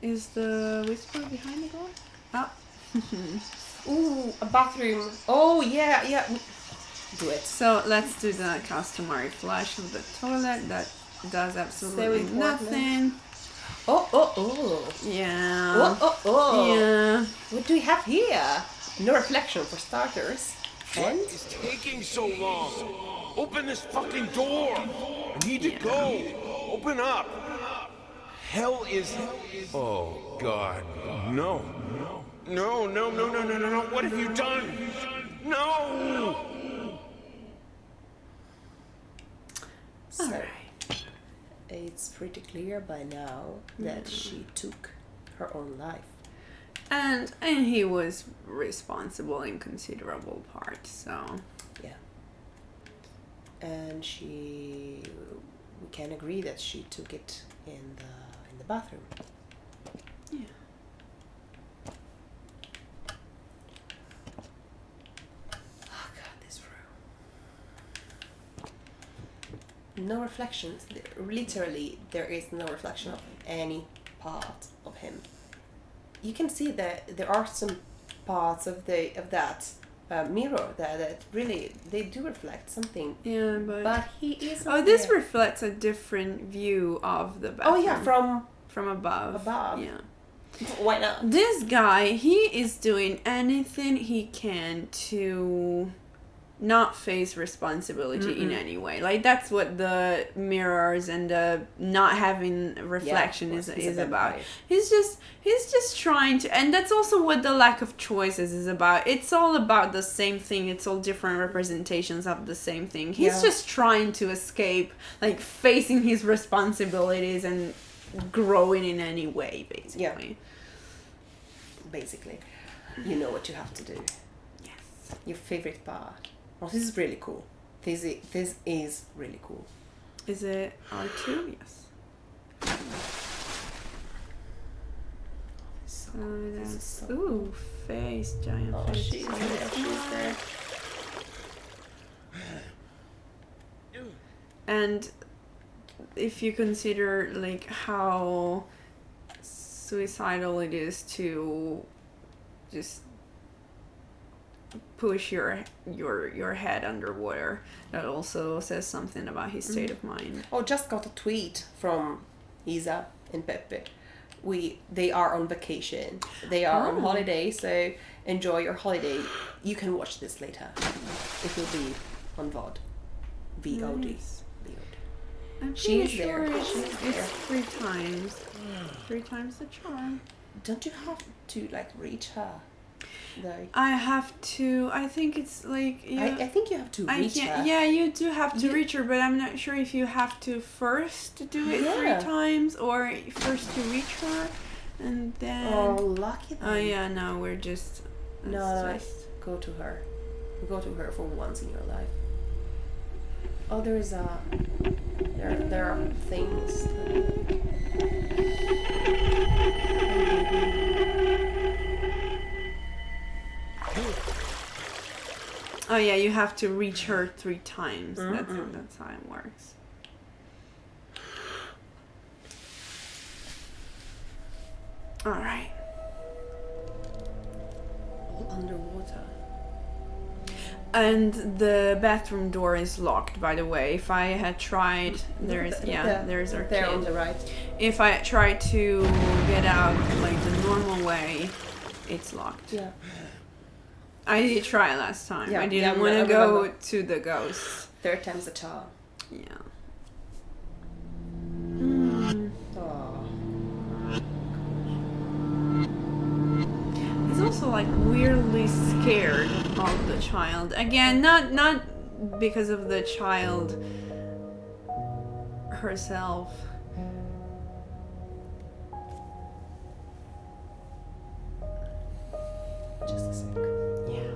Is the whisper behind the door? Oh. Ooh, a bathroom. Oh, yeah. Do it. So let's do the customary flush of the toilet. That does absolutely important. nothing. Oh. Yeah. Oh. Yeah. What do we have here? No reflection for starters. What And is taking so long? Open this fucking door! I need to go! Open up! Hell is... Oh, God. No. No. What have you done? No! so it's pretty clear by now that she took her own life. And he was responsible in considerable part, so... Yeah. And we can agree that she took it in the bathroom. Yeah. Oh god, this room. No reflections. Literally, there is no reflection of any part of him. You can see that there are some parts of that mirror that really they do reflect something. Yeah, But he is. Oh, this reflects a different view of the Oh bathroom. yeah, from above. above. Yeah. Why not? This guy, he is doing anything he can to not face responsibility in any way. Like, that's what the mirrors and the not having reflection is about. He's just trying to, and that's also what the lack of choices is about. It's all about the same thing. It's all different representations of the same thing. He's just trying to escape, like, facing his responsibilities and growing in any way, basically. Yeah. Basically, you know what you have to do. Yes. Your favorite part. Oh, this is really cool. This is really cool. Is it R2? Yes. So Oh, this is that's, so ooh, face, giant Oh, face. she's there. She's there. And if you consider, like, how suicidal it is to just push your head underwater, that also says something about his state of mind. Oh, just got a tweet from Isa and Pepe. They are on vacation. They are on holiday, so enjoy your holiday. You can watch this later. It will be on VOD. VOD. Nice. VOD. I'm She's pretty sure there. it's, She's there. 3 times. 3 times the charm. Don't you have to like reach her? Though. I have to. I think it's like. I think you have to reach her. Yeah, you do have to You- reach her, but I'm not sure if you have to first do it Yeah. 3 times or first to reach her and then. Oh, lucky. Oh yeah, no, we're just. No, it's just- go to her. Go to her for once in your life. Oh, there is a. There are things. Oh yeah, you have to reach her 3 times. That's how it works. All right. All underwater. And the bathroom door is locked, by the way. If I had tried, there's our there kid. on the right. If I tried to get out like the normal way, it's locked. Yeah. I did try last time. Yeah, I yeah, didn't want I to go remember. to the ghosts. 3rd time's the charm. Yeah. Oh. He's also like weirdly scared of the child. Again, not because of the child herself. Just a sec. Yeah.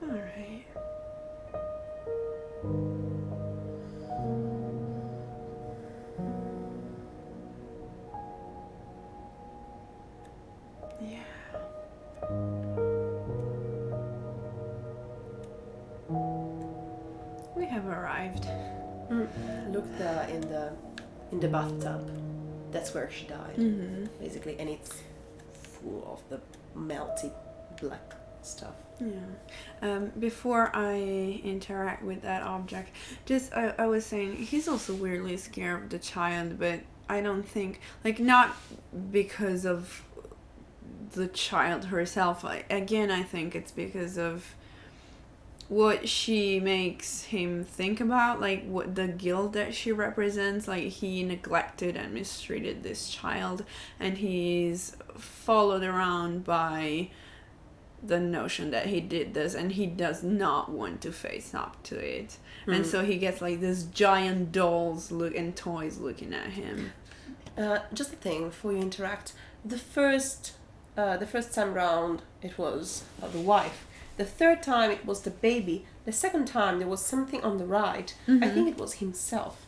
All right. Yeah. We have arrived. Look in the bathtub. That's where she died, basically, and it's full of the melty black stuff. Yeah. Before I interact with that object, just I was saying he's also weirdly scared of the child, but I don't think not because of the child herself. Again, I think it's because of what she makes him think about, like what the guilt that she represents. Like, he neglected and mistreated this child, and he's followed around by the notion that he did this, and he does not want to face up to it. And so he gets like this giant dolls and toys looking at him. Just a thing before you interact. The first the first time round it was the wife. The third time it was the baby. The second time there was something on the right. I think it was himself.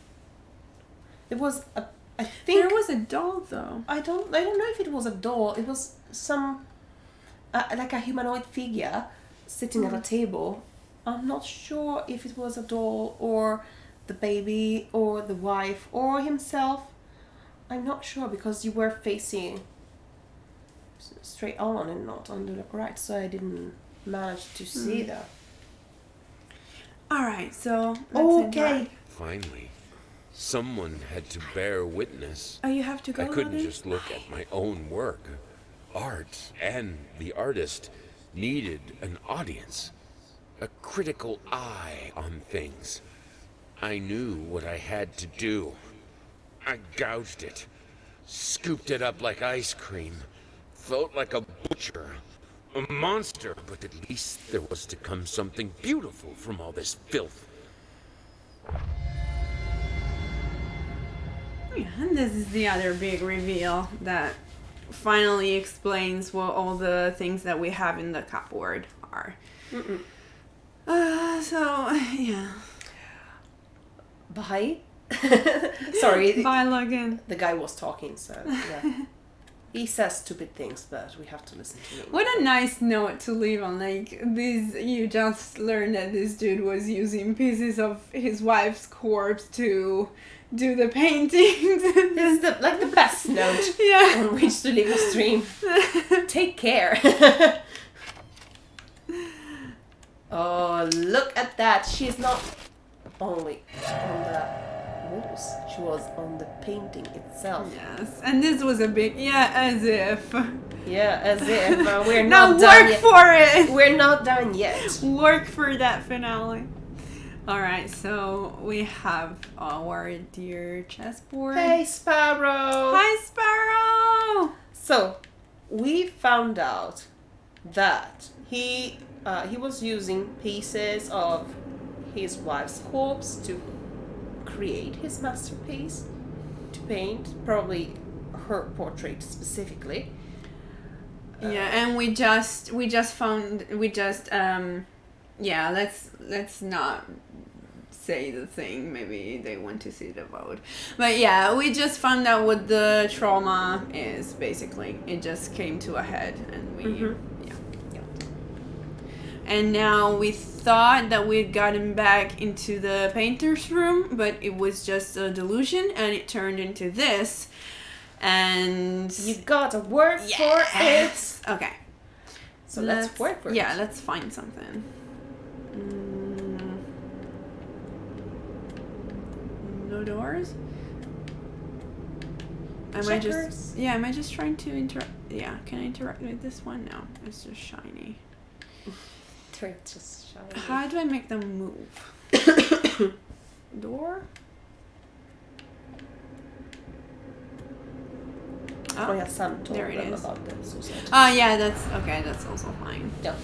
There was a. I think There was a doll though. I don't know if it was a doll. It was some like a humanoid figure sitting at a table. I'm not sure if it was a doll or the baby or the wife or himself. I'm not sure because you were facing straight on and not on the right, so I didn't manage to see that. Alright, so let's interact. Finally, someone had to bear witness. Oh, you have to go. I couldn't Logan? just look at my own work. Art and the artist needed an audience, a critical eye on things. I knew what I had to do. I gouged it, scooped it up like ice cream, felt like a butcher, a monster, but at least there was to come something beautiful from all this filth. Yeah, and this is the other big reveal that finally explains what all the things that we have in the cupboard are. So, yeah. Bye. Sorry, Bye, Logan. the guy was talking, so yeah. He says stupid things, but we have to listen to him. What a nice note to leave on. Like, this, you just learned that this dude was using pieces of his wife's corpse to do the paintings. This is the best note Yeah. on which to leave a stream. Take care. Oh, look at that. She's not only on the walls, she was on the painting itself. Yes, and this was a big, as if. Yeah, as if we're Now not done work yet. for it! We're not done yet. Work for that finale. Alright, so we have our dear chessboard. Hey, Sparrow. Hi, Sparrow! So, we found out that he was using pieces of his wife's corpse to create his masterpiece, to paint, probably her portrait specifically. Yeah, and we just found, let's not say the thing, maybe they want to see the vote. But yeah, we just found out what the trauma is, basically. It just came to a head, and we, And now we thought that we'd gotten back into the painter's room, but it was just a delusion, and it turned into this. And You gotta work for it. Okay. So let's work for it. Yeah, let's find something. No doors? Am I just trying to interact? Yeah, can I interact with this one? No, it's just shiny. They're just shiny. How do I make them move? Door? Oh yeah, Sam told there it them is. about the suicide. Oh yeah, that's okay. That's also fine. Yeah.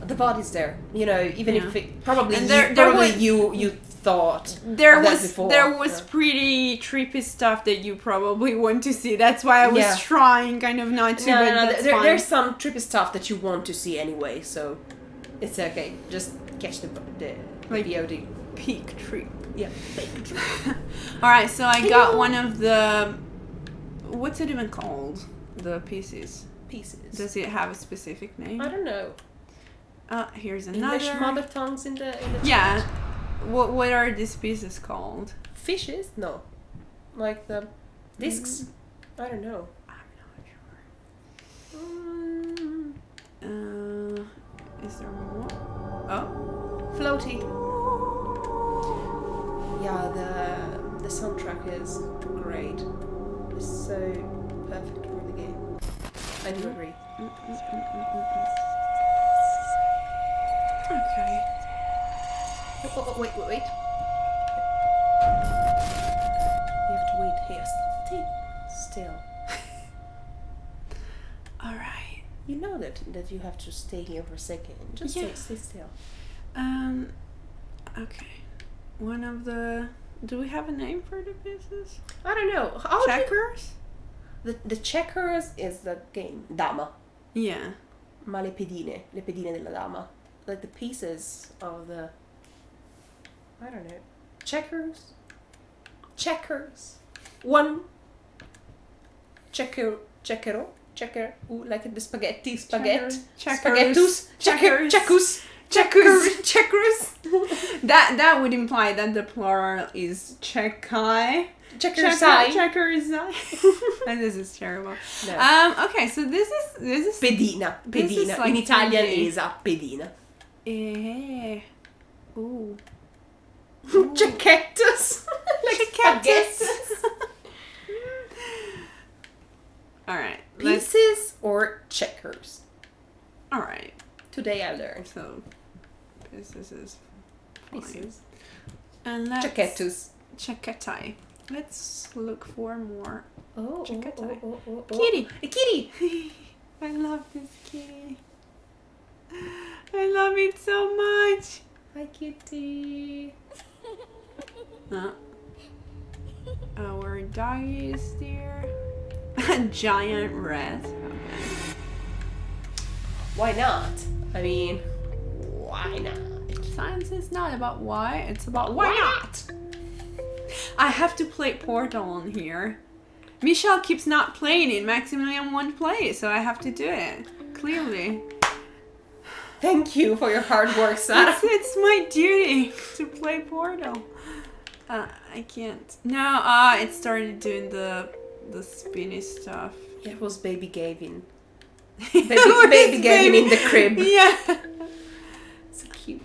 The body's there. You know, even if it probably And you thought there of that was before. pretty trippy stuff that you probably want to see. That's why I was trying kind of not to. No, but that's fine. there's some trippy stuff that you want to see anyway, so it's okay. Just catch the Like- VOD. Peak trip. Yeah, fake trip. All right, so I got one of the. What's it even called? The pieces. Pieces. Does it have a specific name? I don't know. Here's another. English mother tongues in the Yeah. chat. What are these pieces called? Fishes? No. Like the discs? I don't know. I'm not sure. Is there more? Oh. Floaty. Yeah, the soundtrack is great. It's so perfect for the game. I do agree. Okay. Oh, wait. You have to wait here. Stay still. All right. You know that you have to stay here for a second. Just stay still. Okay. One of the. Do we have a name for the pieces? I don't know. Checkers? the checkers is the game dama, Yeah. ma le pedine della dama, like the pieces of the, I don't know, checkers. One checker, like the spaghetti, Checkers. checkers. That would imply that the plural is checkai. Checkers. Checkers. And this is terrible. No. Okay, so this is Pedina. This is like In Italian 3D. is a pedina. Ooh. Cecchettos. Like spaghetti. All right. Pieces or checkers. All right. Today I learned. So this is fine. Pieces. And let's Cecchettos. Cecchetai. Let's look for more. Oh, Cecchetai. oh. Kitty. A kitty. I love this kitty. I love it so much. Hi, kitty. Our doggy is there. A giant rat. Okay. Why not? I mean, why not? Science is not about why, it's about why not. I have to play Portal on here. Michelle keeps not playing it. Maximilian won't play, so I have to do it. Clearly. Thank you for your hard work, Sarah. It's my duty to play Portal. I can't. No, it started doing the spinny stuff. It was baby Gavin. It Baby was Gavin in the crib. Yeah. So cute.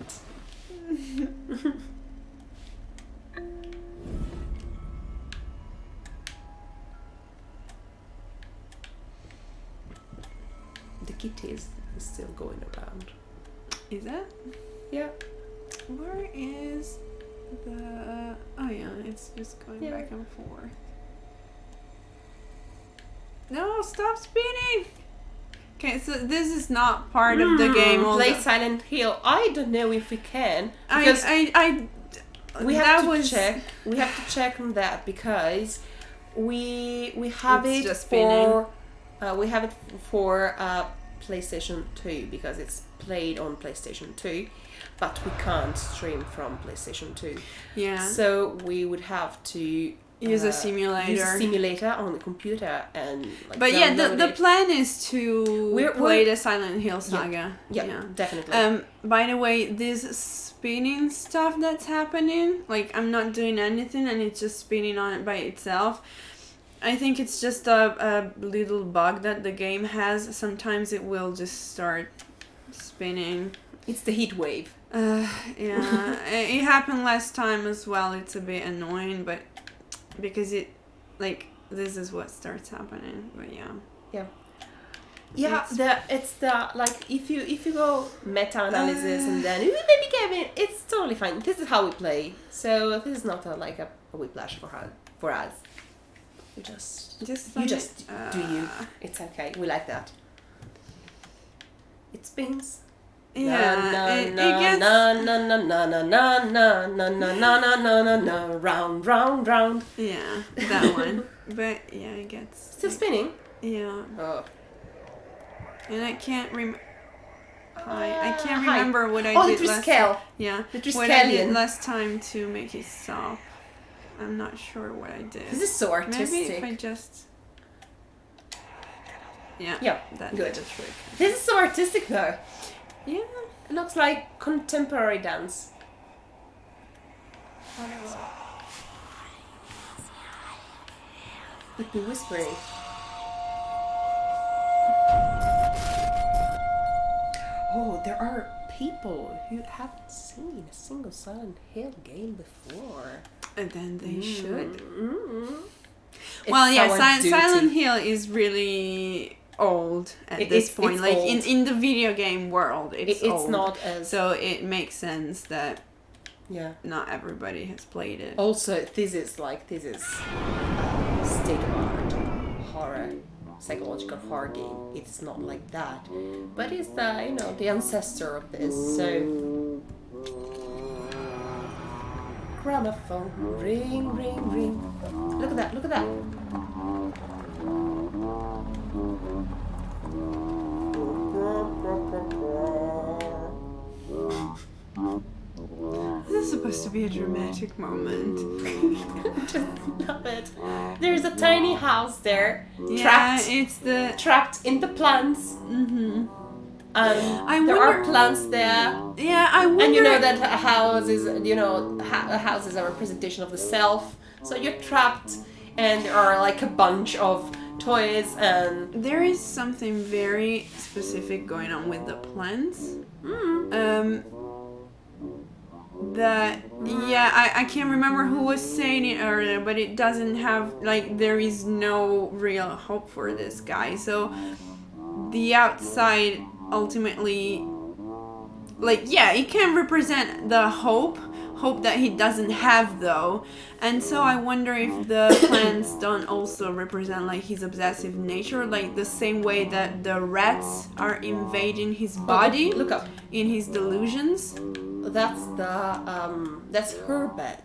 The kitty is still going around. Is it? Yeah. Where is the... Oh yeah, it's just going back and forth. No, stop spinning! Okay, so this is not part of the game. Play Silent Hill. I don't know if we can. Because we have to check. We have to check on that because we have It's it just for PlayStation 2 because it's played on PlayStation 2, but we can't stream from PlayStation 2. Yeah. So we would have to Use a simulator. Use a simulator on the computer and. Like, but yeah, the download it. plan is to play the Silent Hill saga. Yeah, definitely. By the way, this spinning stuff that's happening, like I'm not doing anything and it's just spinning on it by itself. I think it's just a little bug that the game has. Sometimes it will just start spinning. It's the heat wave. Yeah, it happened last time as well. It's a bit annoying, but because it, like, this is what starts happening. But yeah. It's like if you go meta analysis and then maybe Kevin, it's totally fine. This is how we play. So this is not a whiplash for us. You just do you. It's okay. We like that. It spins. Yeah, it gets... round. Yeah, that one. But yeah, it gets... Still spinning? Yeah. Oh. And I can't remember what I did the last scale. Yeah. The What I did last time to make it stop. I'm not sure what I did. This is so artistic. Maybe if I just... Yeah. That good. did the trick. This is so artistic though. Yeah. It looks like contemporary dance. With the whispering. Oh, there are people who haven't seen a single Silent Hill game before. And then they should. Mm-hmm. Well, yeah, Silent Hill is really old at this point. It's like old. in the video game world, it's old. not as So it makes sense that not everybody has played it. Also, this is state of art horror, psychological horror game. It's not like that, but it's the ancestor of this. So gramophone, ring, ring, ring. Look at that! be a dramatic moment. Just love it. There's a tiny house there, Yeah, it's the. trapped in the plants. Mm-hmm. There are plants there. Yeah, I wonder. And you know that a house is, a house is a representation of the self. So you're trapped, and there are like a bunch of toys and. There is something very specific going on with the plants. That I can't remember who was saying it earlier, but it doesn't have like there is no real hope for this guy. So the outside ultimately, like, yeah, it can represent the hope that he doesn't have though. And so I wonder if the plants don't also represent like his obsessive nature, like the same way that the rats are invading his body. Look up. In his delusions. That's that's her bed.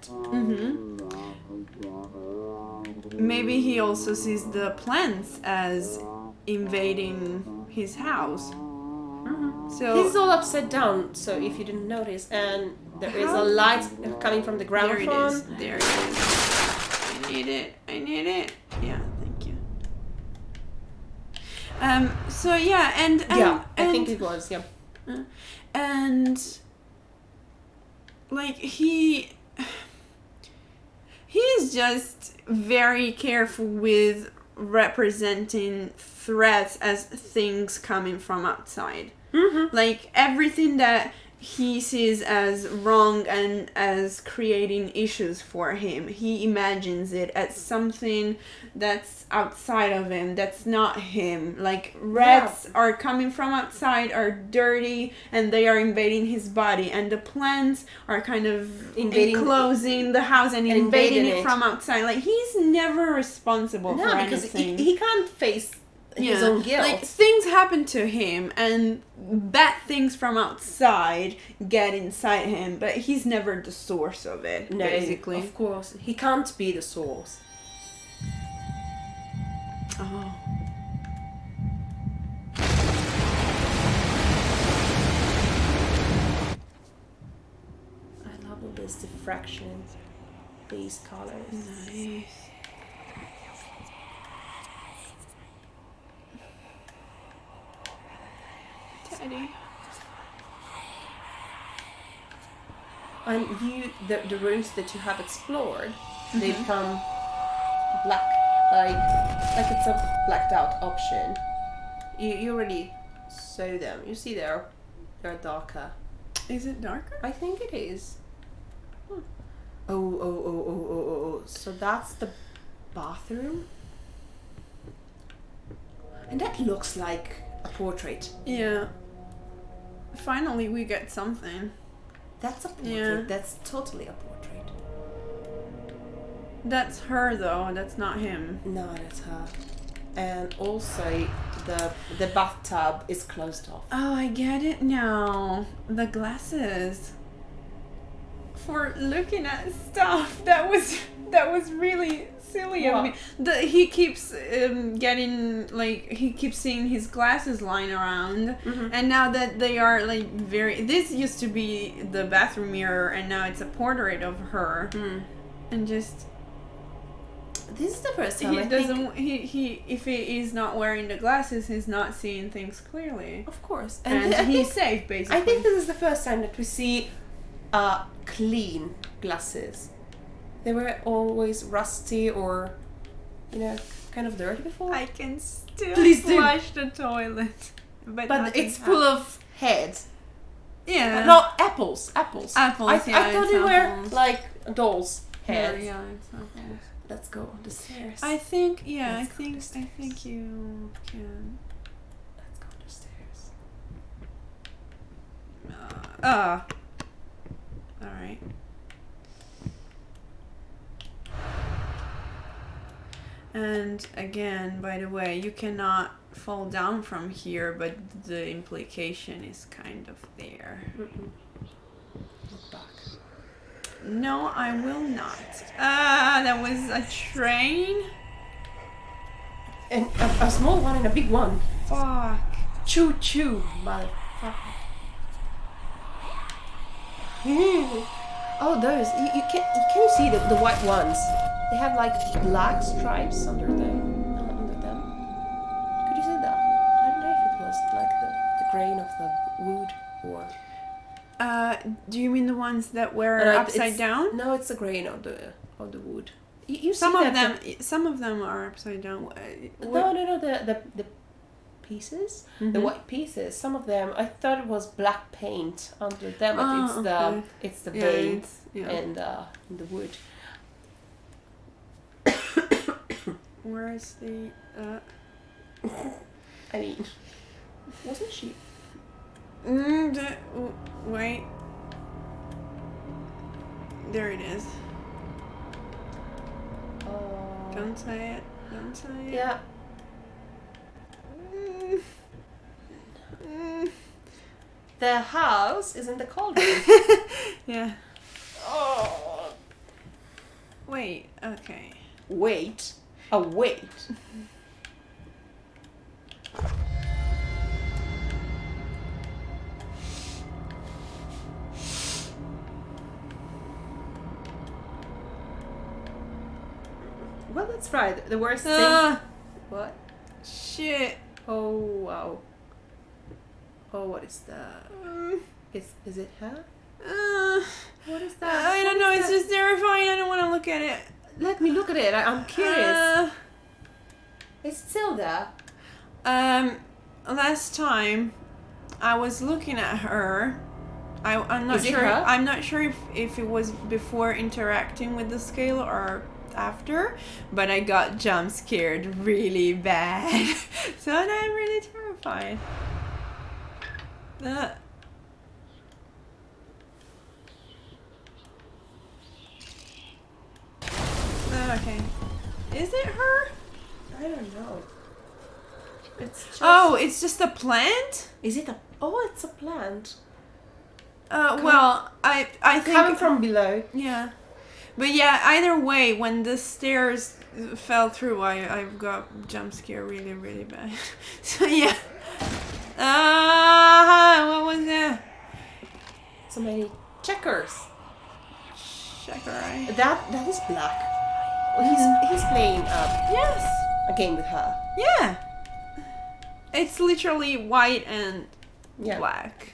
Maybe he also sees the plants as invading his house. So This is all upside down, so if you didn't notice, and there is a light coming from the ground there it phone. is. There it is. I need it. Yeah, thank you. So yeah, and I think it was, yeah. And like he is just very careful with representing threats as things coming from outside. Like everything that he sees as wrong and as creating issues for him, he imagines it as something that's outside of him, that's not him. Like rats are coming from outside, are dirty, and they are invading his body, and the plants are kind of enclosing the house and invading it from outside. Like he's never responsible for because anything. he can't face his own guilt. Like things happen to him and bad things from outside get inside him, but he's never the source of it. No, basically. of course. He can't be the source. Oh. I love all these diffractions, these colors. Nice. Teddy. And the rooms that you have explored, they become black, like it's a blacked out option. You already saw them. You see they're darker. Is it darker? I think it is. Oh. So that's the bathroom. And that looks like a portrait. Yeah. Finally, we get something. That's a portrait. Yeah. That's totally a portrait. That's her, though. That's not him. No, that's her. And also, the bathtub is closed off. Oh, I get it now. The glasses. For looking at stuff. That was really silly of me. He keeps he keeps seeing his glasses lying around, and now that they are like this used to be the bathroom mirror, and now it's a portrait of her, and just. This is the first time if he is not wearing the glasses, he's not seeing things clearly. Of course, and he's safe basically. I think this is the first time that we see clean glasses. They were always rusty or, kind of dirty before. I can still Please flush the toilet, but it's full of heads. Yeah. No, apples. Apples. I thought they were apples. like dolls' heads. Yeah, it's apples. Let's go on the stairs. I think you can. Let's go on the stairs. All right. And again, by the way, you cannot fall down from here, but the implication is kind of there. Look back. No, I will not. That was a train? And a small one and a big one. Fuck. Choo choo, motherfucker. Oh, those. Can you see the white ones? They have like black stripes under them. Could you see that? I don't know if it was like the grain of the wood or. Do you mean the ones that were No, upside down? No, it's the grain of the wood. You Some see of that them, some of them are upside down. No, the pieces, Mm-hmm. the white pieces. Some of them, I thought it was black paint under them, but Oh, it's the Yeah, vein it's- yeah. and the wood. Where is the? I mean, wasn't she? Wait. There it is. Don't say it. Don't say it. Yeah. The house is in the cauldron. Yeah. Oh. Wait. Okay. Wait. Wait. Well, that's right. The worst thing. What? Shit. Oh wow. Oh, what is that? Is it her? What is that? I don't What know. is It's that? just terrifying. I don't want to look at it. Let me look at it. I'm curious. It's still there. Last time I was looking at her. I'm not Is it sure. her? I'm not sure if it was before interacting with the scale or after, but I got jump scared really bad. So I'm really terrified. Okay. Is it her? I don't know. It's just. Oh, it's just a plant? Is it a? Oh, it's a plant. Well, I think Coming from below. yeah, but yeah. Either way, when the stairs fell through, I've got jump scare really really bad. So yeah. What was that? So many checkers. Checker eye. That is black. Well, he's playing Yes. a game with her. Yeah. It's literally white and Yeah. black.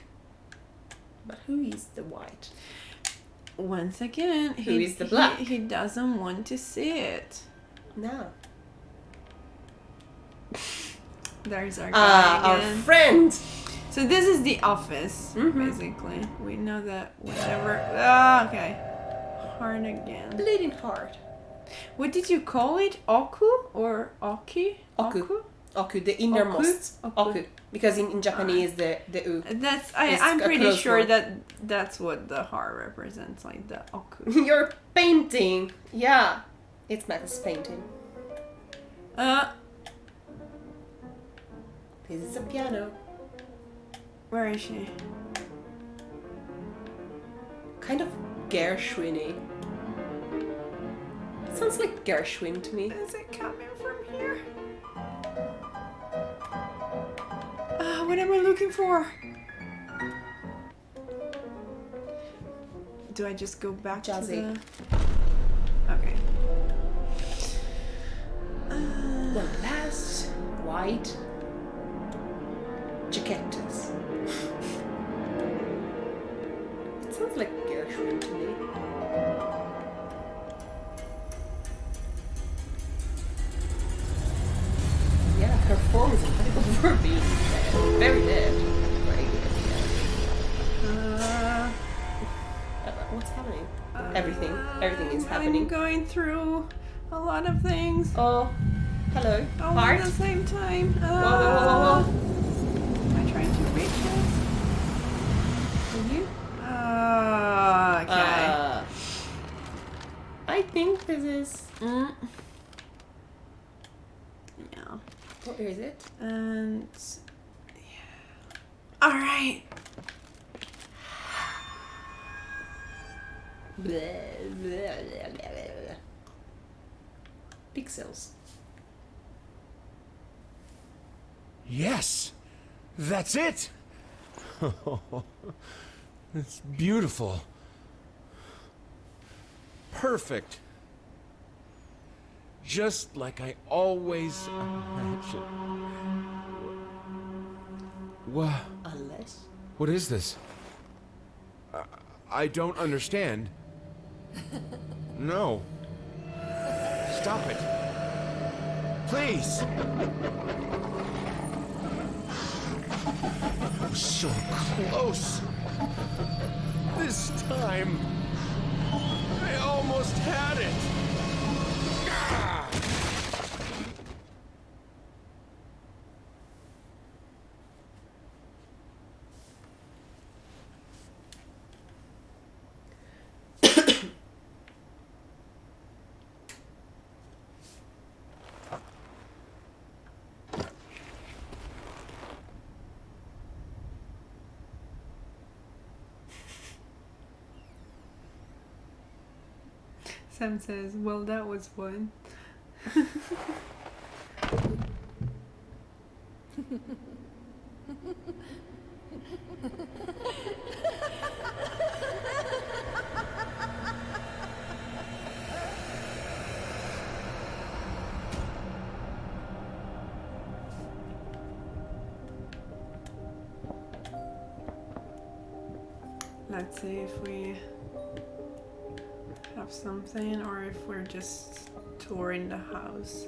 But who is the white? Once again, Who is the black? He doesn't want to see it. No. There's our guy Our again. friend. So this is the office, Mhm. basically. We know that whenever... okay. Hard again. Bleeding heart. What did you call it? Oku or Oki? Oku. Oku, the innermost. Oku? Oku. Because in Japanese, the u. That's It's I'm a pretty close sure one. that that's what the heart represents, like the Oku. You're painting. Yeah. It's Max painting. This is a piano. Where is she? Kind of Gershwin-y. Sounds like Gershwin to me. Is it coming from here? What am I looking for? Do I just go back Jazzy. to the... Okay. The last white jaquettes. It sounds like Gershwin to me. Yeah, her form is incredible for being dead. Very dead. Very good. Yeah. What's happening? Everything is happening. I'm going through a lot of things Oh, hello. all Heart. at the same time. Whoa. Am I trying to reach this? Are you? Okay. I think this is. Yeah. What is it? And yeah. All right. Pixels. Yes, that's it. It's beautiful. perfect. Just like I always imagined. Unless. What is this? I don't understand. No. Stop it. Please. I was so close. This time, I almost had it. Ah! Sam says, well, that was fun. Let's see if we have something or if we're just touring the house.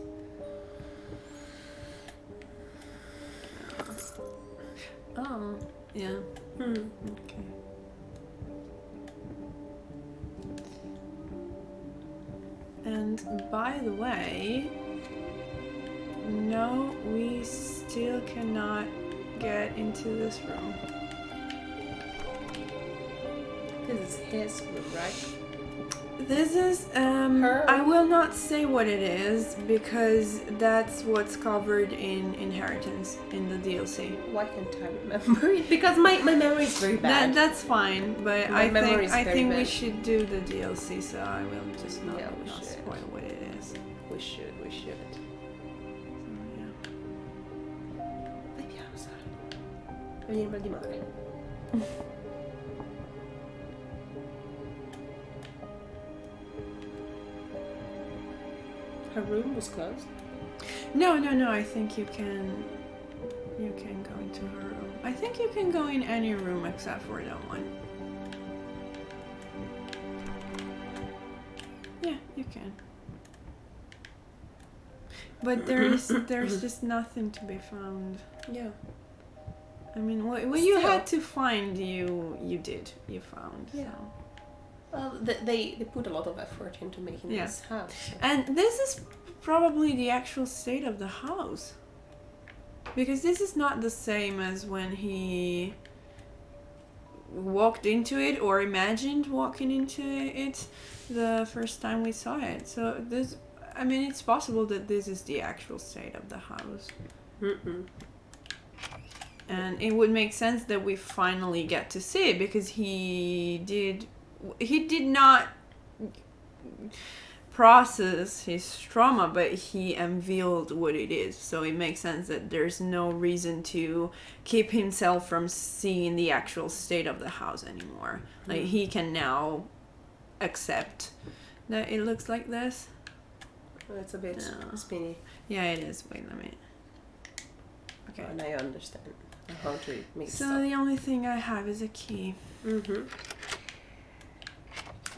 Oh, yeah. Okay. And by the way, no, we still cannot get into this room. This is his room, right? This is, I will not say what it is because that's what's covered in Inheritance in the DLC. Why can't I remember it? Because my memory is very bad. That's fine, but My memory is I very think we bad. should do the DLC, so I will just not, Yeah, we not should. spoil what it is. We should. So, yeah. Vediamo, Sara. Veniamo di mare. Her room was closed. No, I think you can go into her room. I think you can go in any room except for that one. Yeah, you can. But there's just nothing to be found. Yeah. I mean, what you Still. had to find, you found. Yeah. So. Well, they put a lot of effort into making Yeah. this house. So. And this is probably the actual state of the house. Because this is not the same as when he walked into it or imagined walking into it the first time we saw it. So this, I mean, it's possible that this is the actual state of the house. And it would make sense that we finally get to see it because he did not process his trauma, but he unveiled what it is. So it makes sense that there's no reason to keep himself from seeing the actual state of the house anymore. Like, he can now accept that it looks like this. Well, it's a bit spinny. Yeah, it is. Wait a minute. Okay. And I understand how to make So stuff. the only thing I have is a key.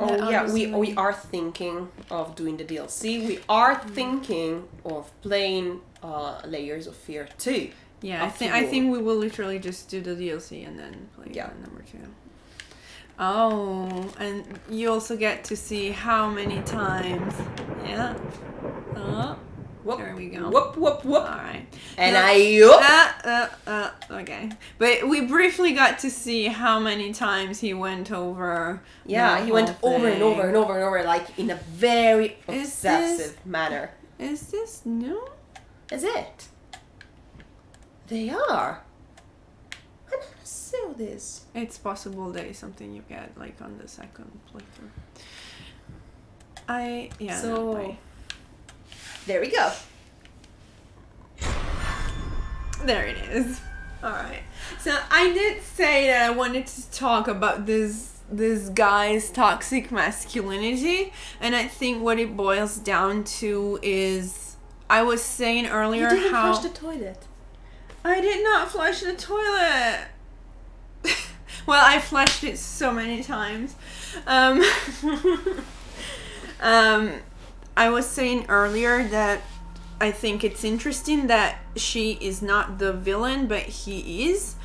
Oh yeah, we obviously- are thinking of doing the DLC. We are thinking of playing Layers of Fear 2. Yeah, After I all. think we will literally just do the DLC and then play Yeah. number 2. Oh, and you also get to see how many times. Yeah. Oh, Whoop, there we go. Whoop whoop whoop. All right. And Now- okay. But we briefly got to see how many times he went over. Yeah, the he went whole over and thing. over and over and over, like in a very Is obsessive manner. Is this new? Is it? They are. I never saw this. It's possible that it's something you get like on the second playthrough. So there we go. There it is. Alright. So I did say that I wanted to talk about this this guy's toxic masculinity, and I think what it boils down to is, I was saying earlier You didn't how flush the toilet. I did not flush the toilet. Well, I flushed it so many times. I was saying earlier that I think it's interesting that she is not the villain, but he is.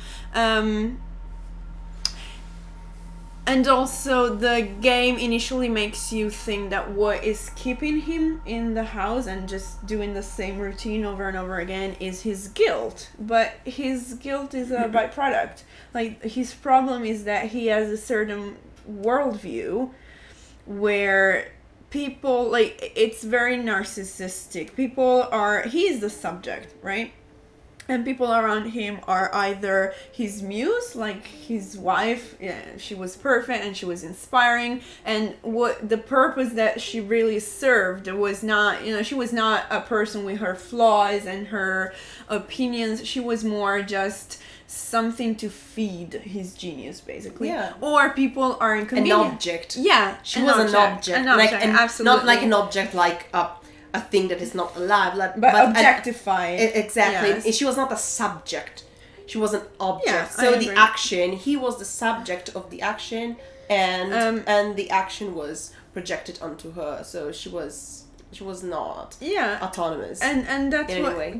And also, the game initially makes you think that what is keeping him in the house and just doing the same routine over and over again is his guilt. But his guilt is a byproduct. Like, his problem is that he has a certain worldview where people, like, it's very narcissistic. He is the subject, right? And people around him are either his muse, like his wife, yeah, she was perfect and she was inspiring. And what the purpose that she really served was not, she was not a person with her flaws and her opinions. She was more just something to feed his genius, basically. Yeah. Or people are inconvenient. An object. Yeah. She was an object. Absolutely. Not like an object, like a thing that is not alive, but objectified. Exactly. Yes. She was not a subject. She was an object. Yeah, so I the agree. action, he was the subject of the action, and the action was projected onto her. So she was not autonomous. And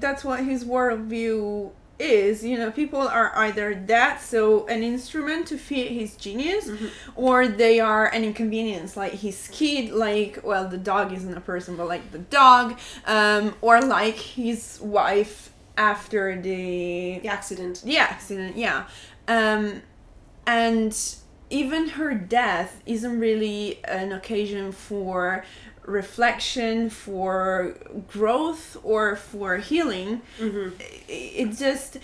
that's what his worldview is. People are either that, so an instrument to feed his genius, or they are an inconvenience, like his kid, like, well, the dog isn't a person, but like the dog, or like his wife after the accident. Yeah. And even her death isn't really an occasion for reflection, for growth, or for healing. It just,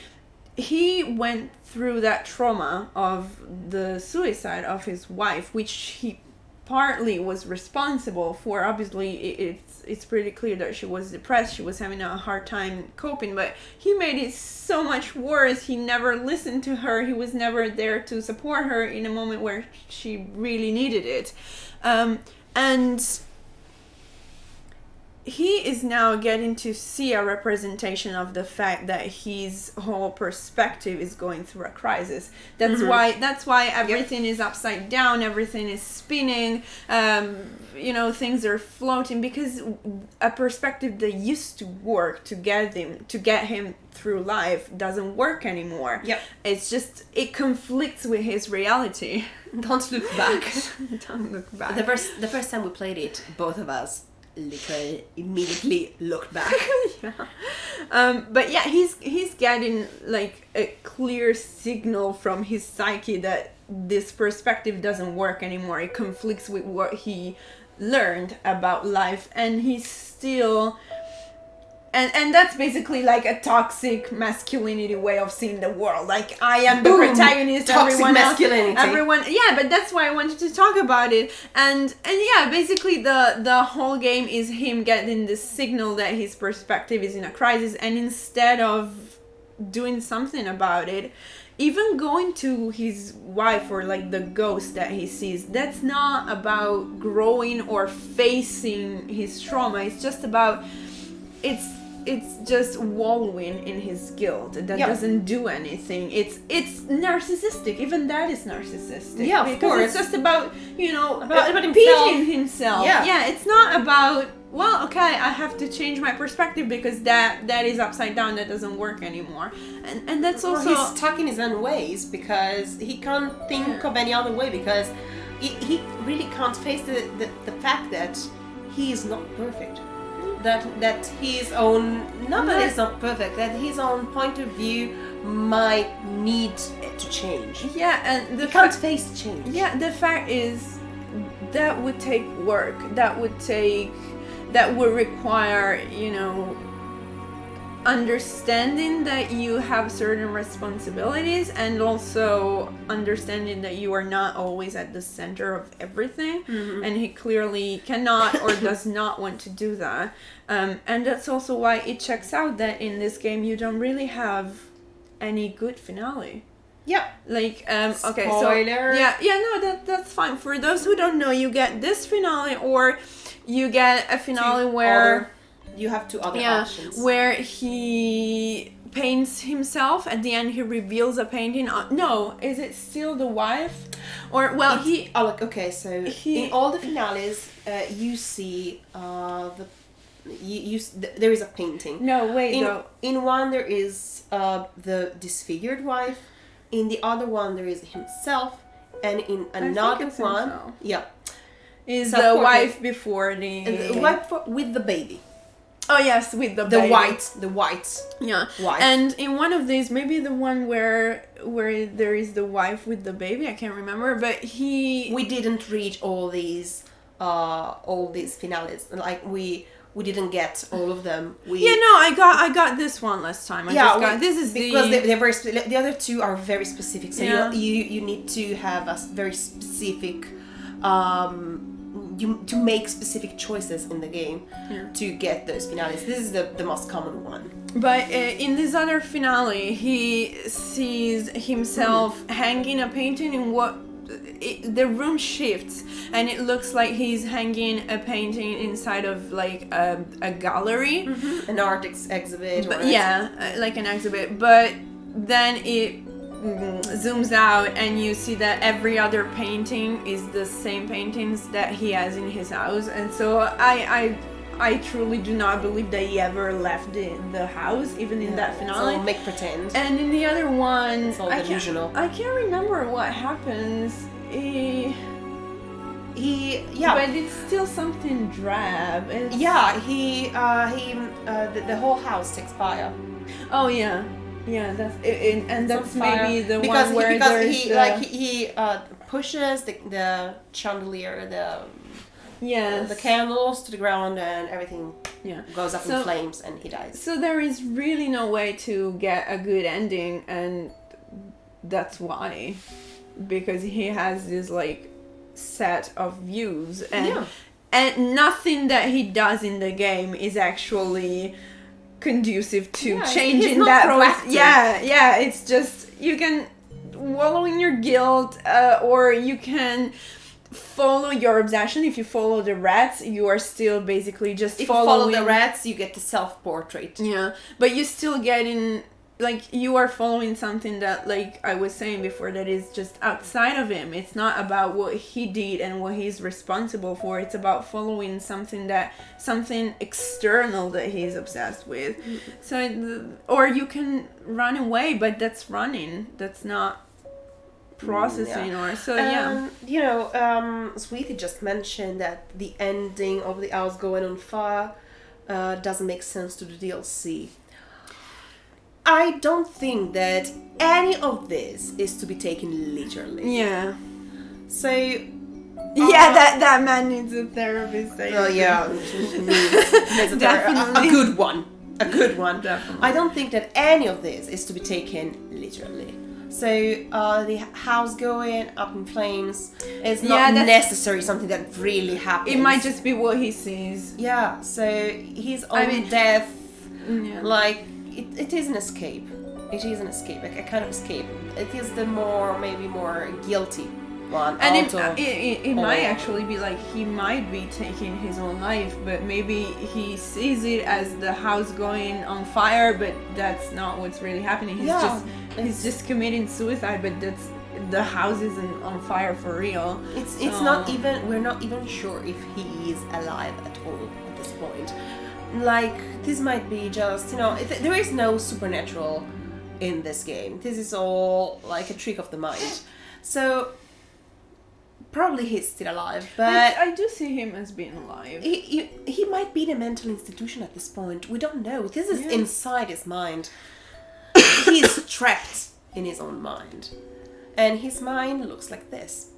he went through that trauma of the suicide of his wife, which he partly was responsible for. Obviously, it's pretty clear that she was depressed, she was having a hard time coping, but he made it so much worse. He never listened to her. He was never there to support her in a moment where she really needed it. And he is now getting to see a representation of the fact that his whole perspective is going through a crisis. That's why everything is upside down, everything is spinning, things are floating, because a perspective that used to work to get him through life doesn't work anymore. Yep. It's just, it conflicts with his reality. Don't look back. Don't look back. The first time we played it, both of us literally immediately looked back. But yeah, he's getting like a clear signal from his psyche that this perspective doesn't work anymore. It conflicts with what he learned about life, and he's still, and that's basically like a toxic masculinity way of seeing the world. Like, I am the protagonist, toxic everyone masculinity. But that's why I wanted to talk about it. And yeah, basically the whole game is him getting this signal that his perspective is in a crisis, and instead of doing something about it, even going to his wife or like the ghost that he sees, that's not about growing or facing his trauma. It's just about, it's just wallowing in his guilt that doesn't do anything. It's narcissistic. Even that is narcissistic. Yeah, of course. It's just about, about beating himself. Yeah. It's not about, well, okay, I have to change my perspective because that is upside down, that doesn't work anymore. And that's also... Well, he's stuck in his own ways because he can't think of any other way, because he really can't face the fact that he is not perfect. That his own, not that it's not perfect, that his own point of view might need to change. Yeah, and he can't face change. Yeah, the fact is that would take work. That would require, understanding that you have certain responsibilities, and also understanding that you are not always at the center of everything. And he clearly cannot or does not want to do that. And that's also why it checks out that in this game you don't really have any good finale. Yeah. Like okay, Spoiler. so no, that's fine. For those who don't know, you get this finale, or you get a finale where you have two other options. where he paints himself. At the end, he reveals a painting. No, is it still the wife? Or well, okay. So in all the finales, you see there is a painting. No, wait. In one there is the disfigured wife. In the other one there is himself, and in another one, is the wife before the wife with the baby. Oh yes, with the baby. The white. Yeah. Wife. And in one of these, maybe the one where there is the wife with the baby, I can't remember, but we didn't reach all these finales. Like we didn't get all of them. I got this one last time. This is because they're very the other two are very specific. So you need to have a very specific to make specific choices in the game to get those finales. This is the most common one. But in this other finale, he sees himself hanging a painting in the room shifts, and it looks like he's hanging a painting inside of like a gallery, an art exhibit. But, like an exhibit. But then it zooms out, and you see that every other painting is the same paintings that he has in his house. And so I truly do not believe that he ever left the house, even in that finale. So make pretend. And in the other one, it's all delusional. I can't remember what happens. But it's still something drab. The whole house takes fire. Oh yeah. Yeah, that's it, and that's maybe the because one where he pushes the chandelier, the Yes. The candles to the ground and everything goes up in flames and he dies. So there is really no way to get a good ending, and that's why. Because he has this like set of views and nothing that he does in the game is actually conducive to changing that proactive. Yeah, it's just you can wallow in your guilt, or you can follow your obsession. If you follow the rats, you are still basically just if following. you follow the rats, you get the self-portrait. Yeah, but you still get in, like, you are following something that, like I was saying before, that is just outside of him. It's not about what he did and what he's responsible for. It's about following something external that he's obsessed with. Mm-hmm. So, or you can run away, but that's running. That's not processing Sweetie just mentioned that the ending of the house going on fire doesn't make sense to the DLC. I don't think that any of this is to be taken literally. Yeah. So that man needs a therapist. Definitely. A good one. Definitely. I don't think that any of this is to be taken literally. So the house going up in flames is not necessarily something that really happens. It might just be what he sees. Yeah, so his own death, like, it is an escape. It is an escape, a kind of escape. It is the more guilty one. And it might actually be like he might be taking his own life, but maybe he sees it as the house going on fire, but that's not what's really happening. He's just committing suicide, but the house isn't on fire for real. It's not even, we're not even sure if he is alive at all at this point. Like, this might be just, there is no supernatural in this game. This is all like a trick of the mind. So probably he's still alive, but I do see him as being alive. He might be in a mental institution at this point. We don't know. This is inside his mind. He's trapped in his own mind, and his mind looks like this.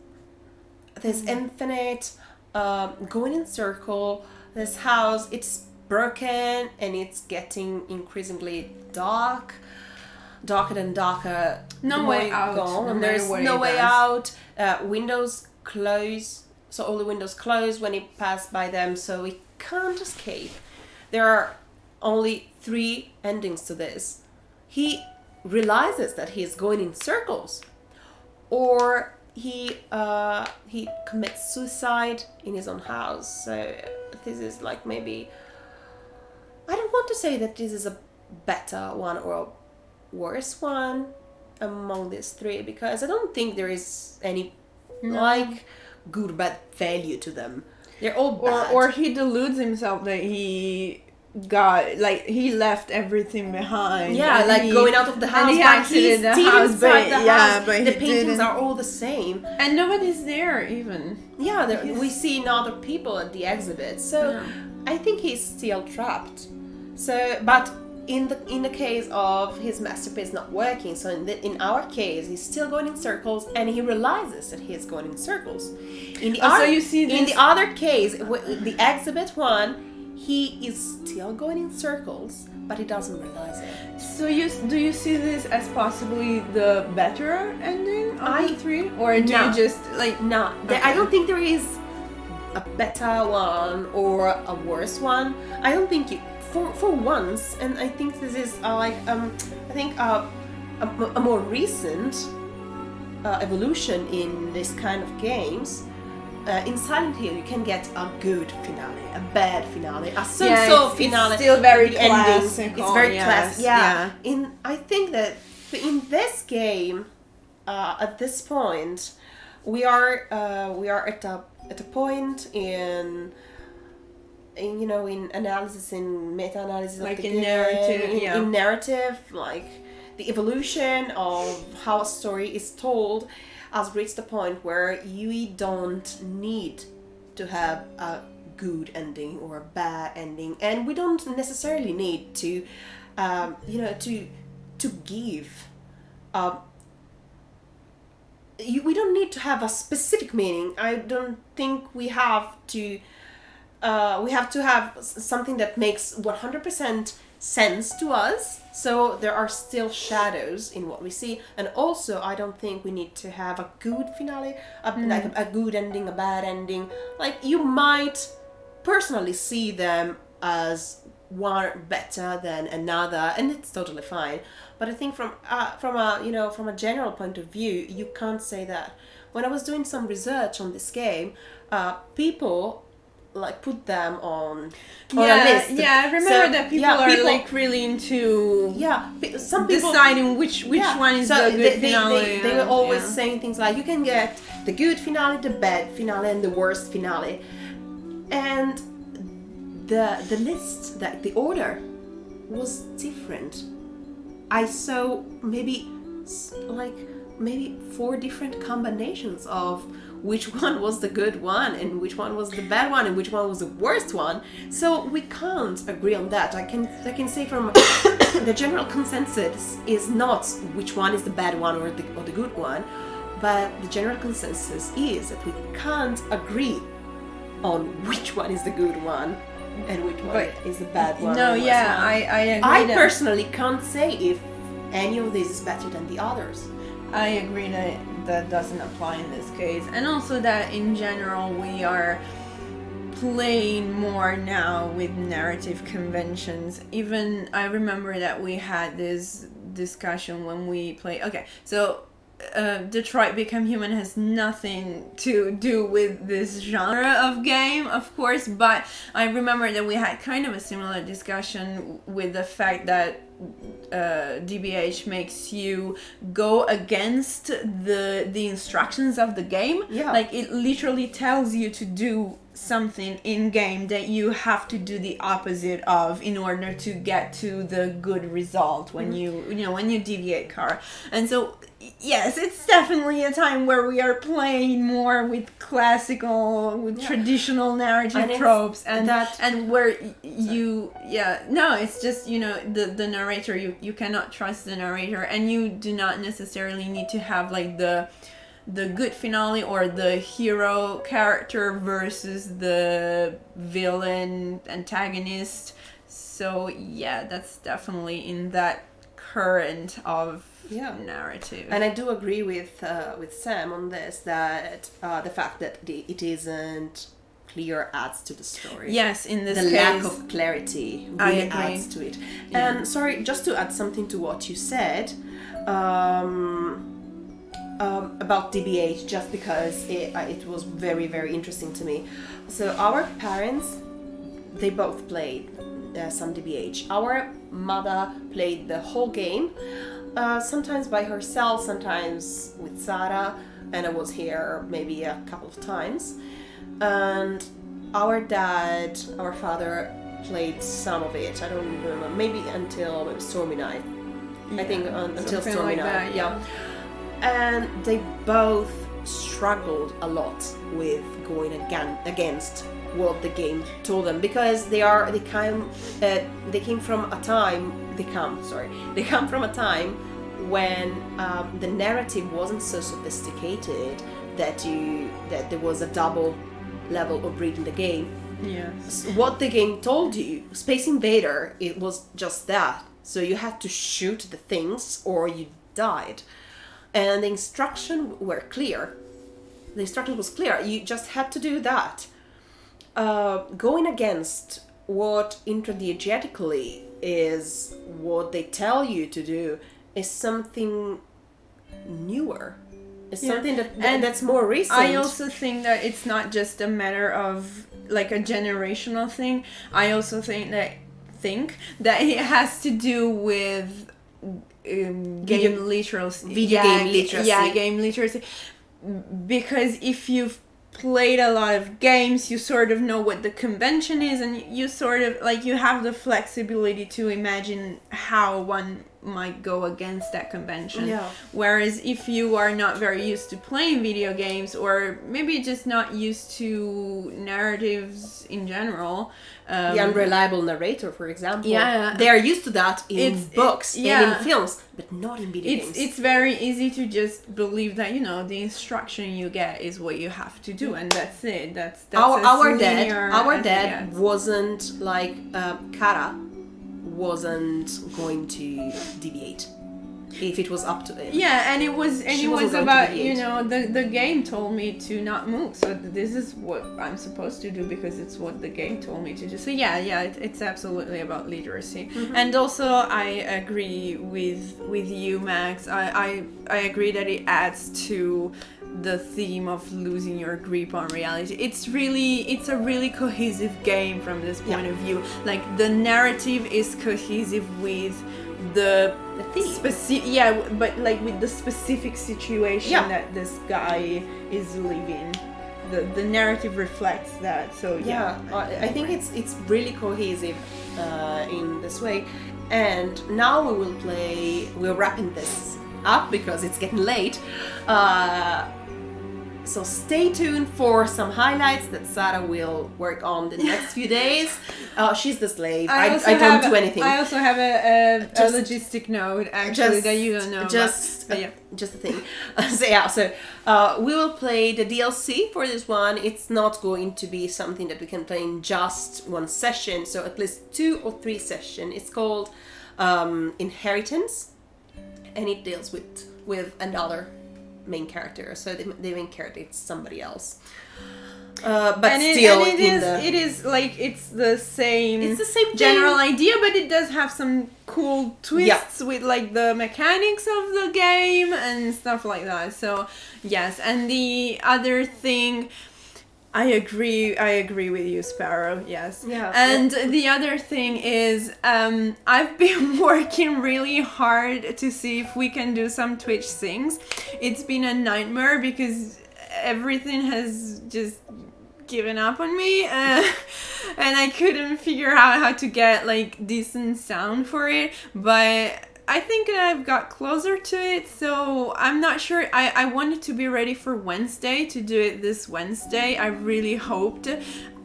This infinite going in circle. This house, it's broken and it's getting increasingly darker than darker. No way out. And there's no way out. Windows close, so all the windows close when he passed by them, so he can't escape. There are only 3 endings to this. He realizes that he's going in circles, or he commits suicide in his own house. So this is like, maybe, I don't want to say that this is a better one or a worse one among these three, because I don't think there is any like good or bad value to them. They're all bad. Or he deludes himself that he got, like, he left everything behind. Yeah, and like he, going out of the house, and he but exited he's the still house, inside but the yeah, house. but The he paintings didn't. are all the same. And nobody's there even. Yeah, He's- we see other people at the exhibit. So Yeah. I think he's still trapped. So, but in the case of his masterpiece not working, so in our case, he's still going in circles, and he realizes that he's going in circles. In the Oh, so you see in this- the other case, the exhibit one, he is still going in circles, but he doesn't realize it. So do you see this as possibly the better ending of the three? Or do No. you just, like... No, I don't think there is a better one or a worse one. I don't think for once, and I think this is a more recent evolution in this kind of games. In Silent Hill, you can get a good finale, a bad finale, a so-so finale. It's still very the endings. classical. It's very yes, classic. Yeah. I think that in this game, at this point, we are at a point in analysis, in meta-analysis Like of the in game, narrative, yeah. in narrative, like the evolution of how a story is told has reached a point where you don't need to have a good ending or a bad ending, and we don't necessarily need to give we don't need to have a specific meaning. I don't think we have to have something that makes 100% sense to us. So there are still shadows in what we see, and also I don't think we need to have a good finale, like a good ending, a bad ending. Like, you might personally see them as one better than another, and it's totally fine. But I think from a general point of view, you can't say that. When I was doing some research on this game, people like put them on a list. Yeah, I remember that people are like really into some people deciding which one is the good finale. They were always saying things like, you can get the good finale, the bad finale, and the worst finale. And the list, the order was different. I saw maybe 4 different combinations of which one was the good one and which one was the bad one and which one was the worst one. So we can't agree on that. I can say from the general consensus is not which one is the bad one or the good one, but the general consensus is that we can't agree on which one is the good one and which one is the bad one. No, yeah, one. I agree. I personally can't say if any of this is better than the others. I agree that doesn't apply in this case, and also that in general we are playing more now with narrative conventions. Even I remember that we had this discussion when we played. Okay, so Detroit Become Human has nothing to do with this genre of game, of course, but I remember that we had kind of a similar discussion with the fact that DBH makes you go against the instructions of the game. Yeah. Like, it literally tells you to do something in game that you have to do the opposite of in order to get to the good result when when you deviate car. And so yes, it's definitely a time where we are playing more with traditional narrative tropes, and where it's just the narrator, you cannot trust the narrator, and you do not necessarily need to have like the good finale or the hero character versus the villain antagonist. So yeah, that's definitely in that current of narrative. And I do agree with Sam on this, that the fact that it isn't clear adds to the story. Yes, in this the case, lack of clarity I really agree. adds to it. And sorry, just to add something to what you said about DBH, just because it was very, very interesting to me. So our parents, they both played some DBH. Our mother played the whole game, sometimes by herself, sometimes with Sarah, and I was here maybe a couple of times. And our father played some of it. I don't remember, maybe until Stormy Night. I think until something Stormy like Night. that, Yeah. And they both struggled a lot with going against what the game told them, because they come from a time when the narrative wasn't so sophisticated that there was a double level of reading the game. Yes. What the game told you, Space Invader, it was just that. So you had to shoot the things or you died. And the instruction were clear. The instruction was clear. You just had to do that. Going against what intradiegetically is what they tell you to do is something newer. It's something that's more recent. I also think that it's not just a matter of like a generational thing. I also think that it has to do with game literacy. Game literacy. Yeah, game literacy. Because if you've played a lot of games, you sort of know what the convention is, and you sort of like you have the flexibility to imagine how one might go against that convention. Yeah. Whereas if you are not very used to playing video games, or maybe just not used to narratives in general, the unreliable narrator, for example, Yeah. they are used to that in books and in films, but not in video games. It's very easy to just believe that, you know, the instruction you get is what you have to do, and that's it. That's our linear dad as it gets. wasn't like Kara wasn't going to deviate if it was up to him. Yeah, and it was She wasn't going to about, deviate. you know, the game told me to not move, so this is what I'm supposed to do because it's what the game told me to do. So it's absolutely about literacy. Mm-hmm. And also I agree with you, Max. I agree that it adds to the theme of losing your grip on reality. It's a really cohesive game from this point of view. Like the narrative is cohesive with the theme. But like with the specific situation that this guy is living. The narrative reflects that. So I think it's really cohesive in this way. And now we're wrapping this up because it's getting late. So stay tuned for some highlights that Sarah will work on the next few days. She's the slave. I don't do anything. I also have a logistic note actually that you don't know. Just a thing. So we will play the DLC for this one. It's not going to be something that we can play in just one session. So at least 2 or 3 sessions. It's called Inheritance, and it deals with another main character. So the main character is somebody else. It is like it's the same general idea, but it does have some cool twists with like the mechanics of the game and stuff like that. So yes, and the other thing, I agree with you, Sparrow. Yes. Yeah. And the other thing is, I've been working really hard to see if we can do some Twitch things. It's been a nightmare because everything has just given up on me, and I couldn't figure out how to get like decent sound for it. But I think I've got closer to it, so I'm not sure. I wanted to be ready for Wednesday, to do it this Wednesday. I really hoped.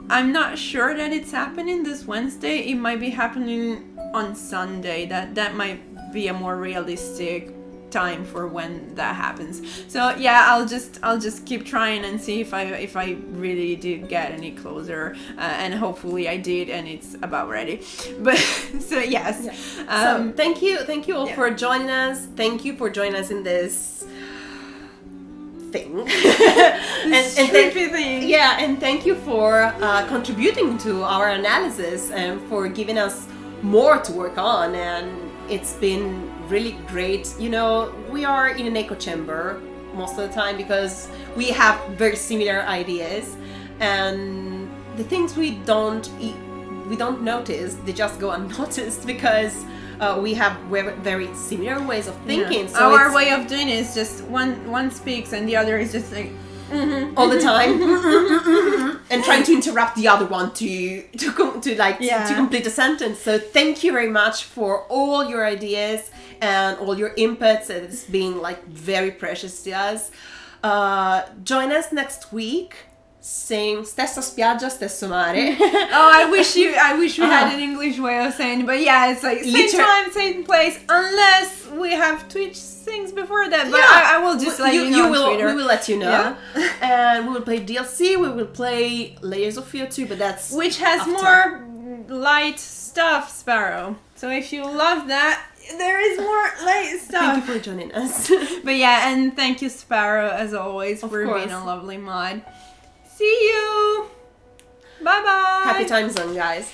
I'm not sure that it's happening this Wednesday. It might be happening on Sunday. That might be a more realistic time for when that happens. So yeah, I'll just keep trying and see if I really did get any closer, and hopefully I did, and it's about ready. But so yes. So thank you all for joining us. Thank you for joining us in this thing. This trippy thing. Yeah, and thank you for contributing to our analysis and for giving us more to work on. And it's been really great. You know, we are in an echo chamber most of the time because we have very similar ideas, and the things we don't notice, they just go unnoticed because we have very similar ways of thinking. Yeah. So our way of doing it is just one speaks and the other is just like all the time and trying to interrupt the other one to complete a sentence. So thank you very much for all your ideas and all your inputs. It's been like very precious to us. Join us next week. Same, stessa spiaggia, stesso mare. I wish we had an English way of saying it, but yeah, it's like same time, same place, unless we have Twitch things before that. But I will just let you know on Twitter. We will let you know. Yeah. And we will play DLC, we will play Layers of Fear 2, but that's which has after. more light stuff, Sparrow. So if you love that, there is more light stuff. Thank you for joining us. But yeah, and thank you, Sparrow, as always, for being a lovely mod. See you! Bye-bye! Happy time zone, guys.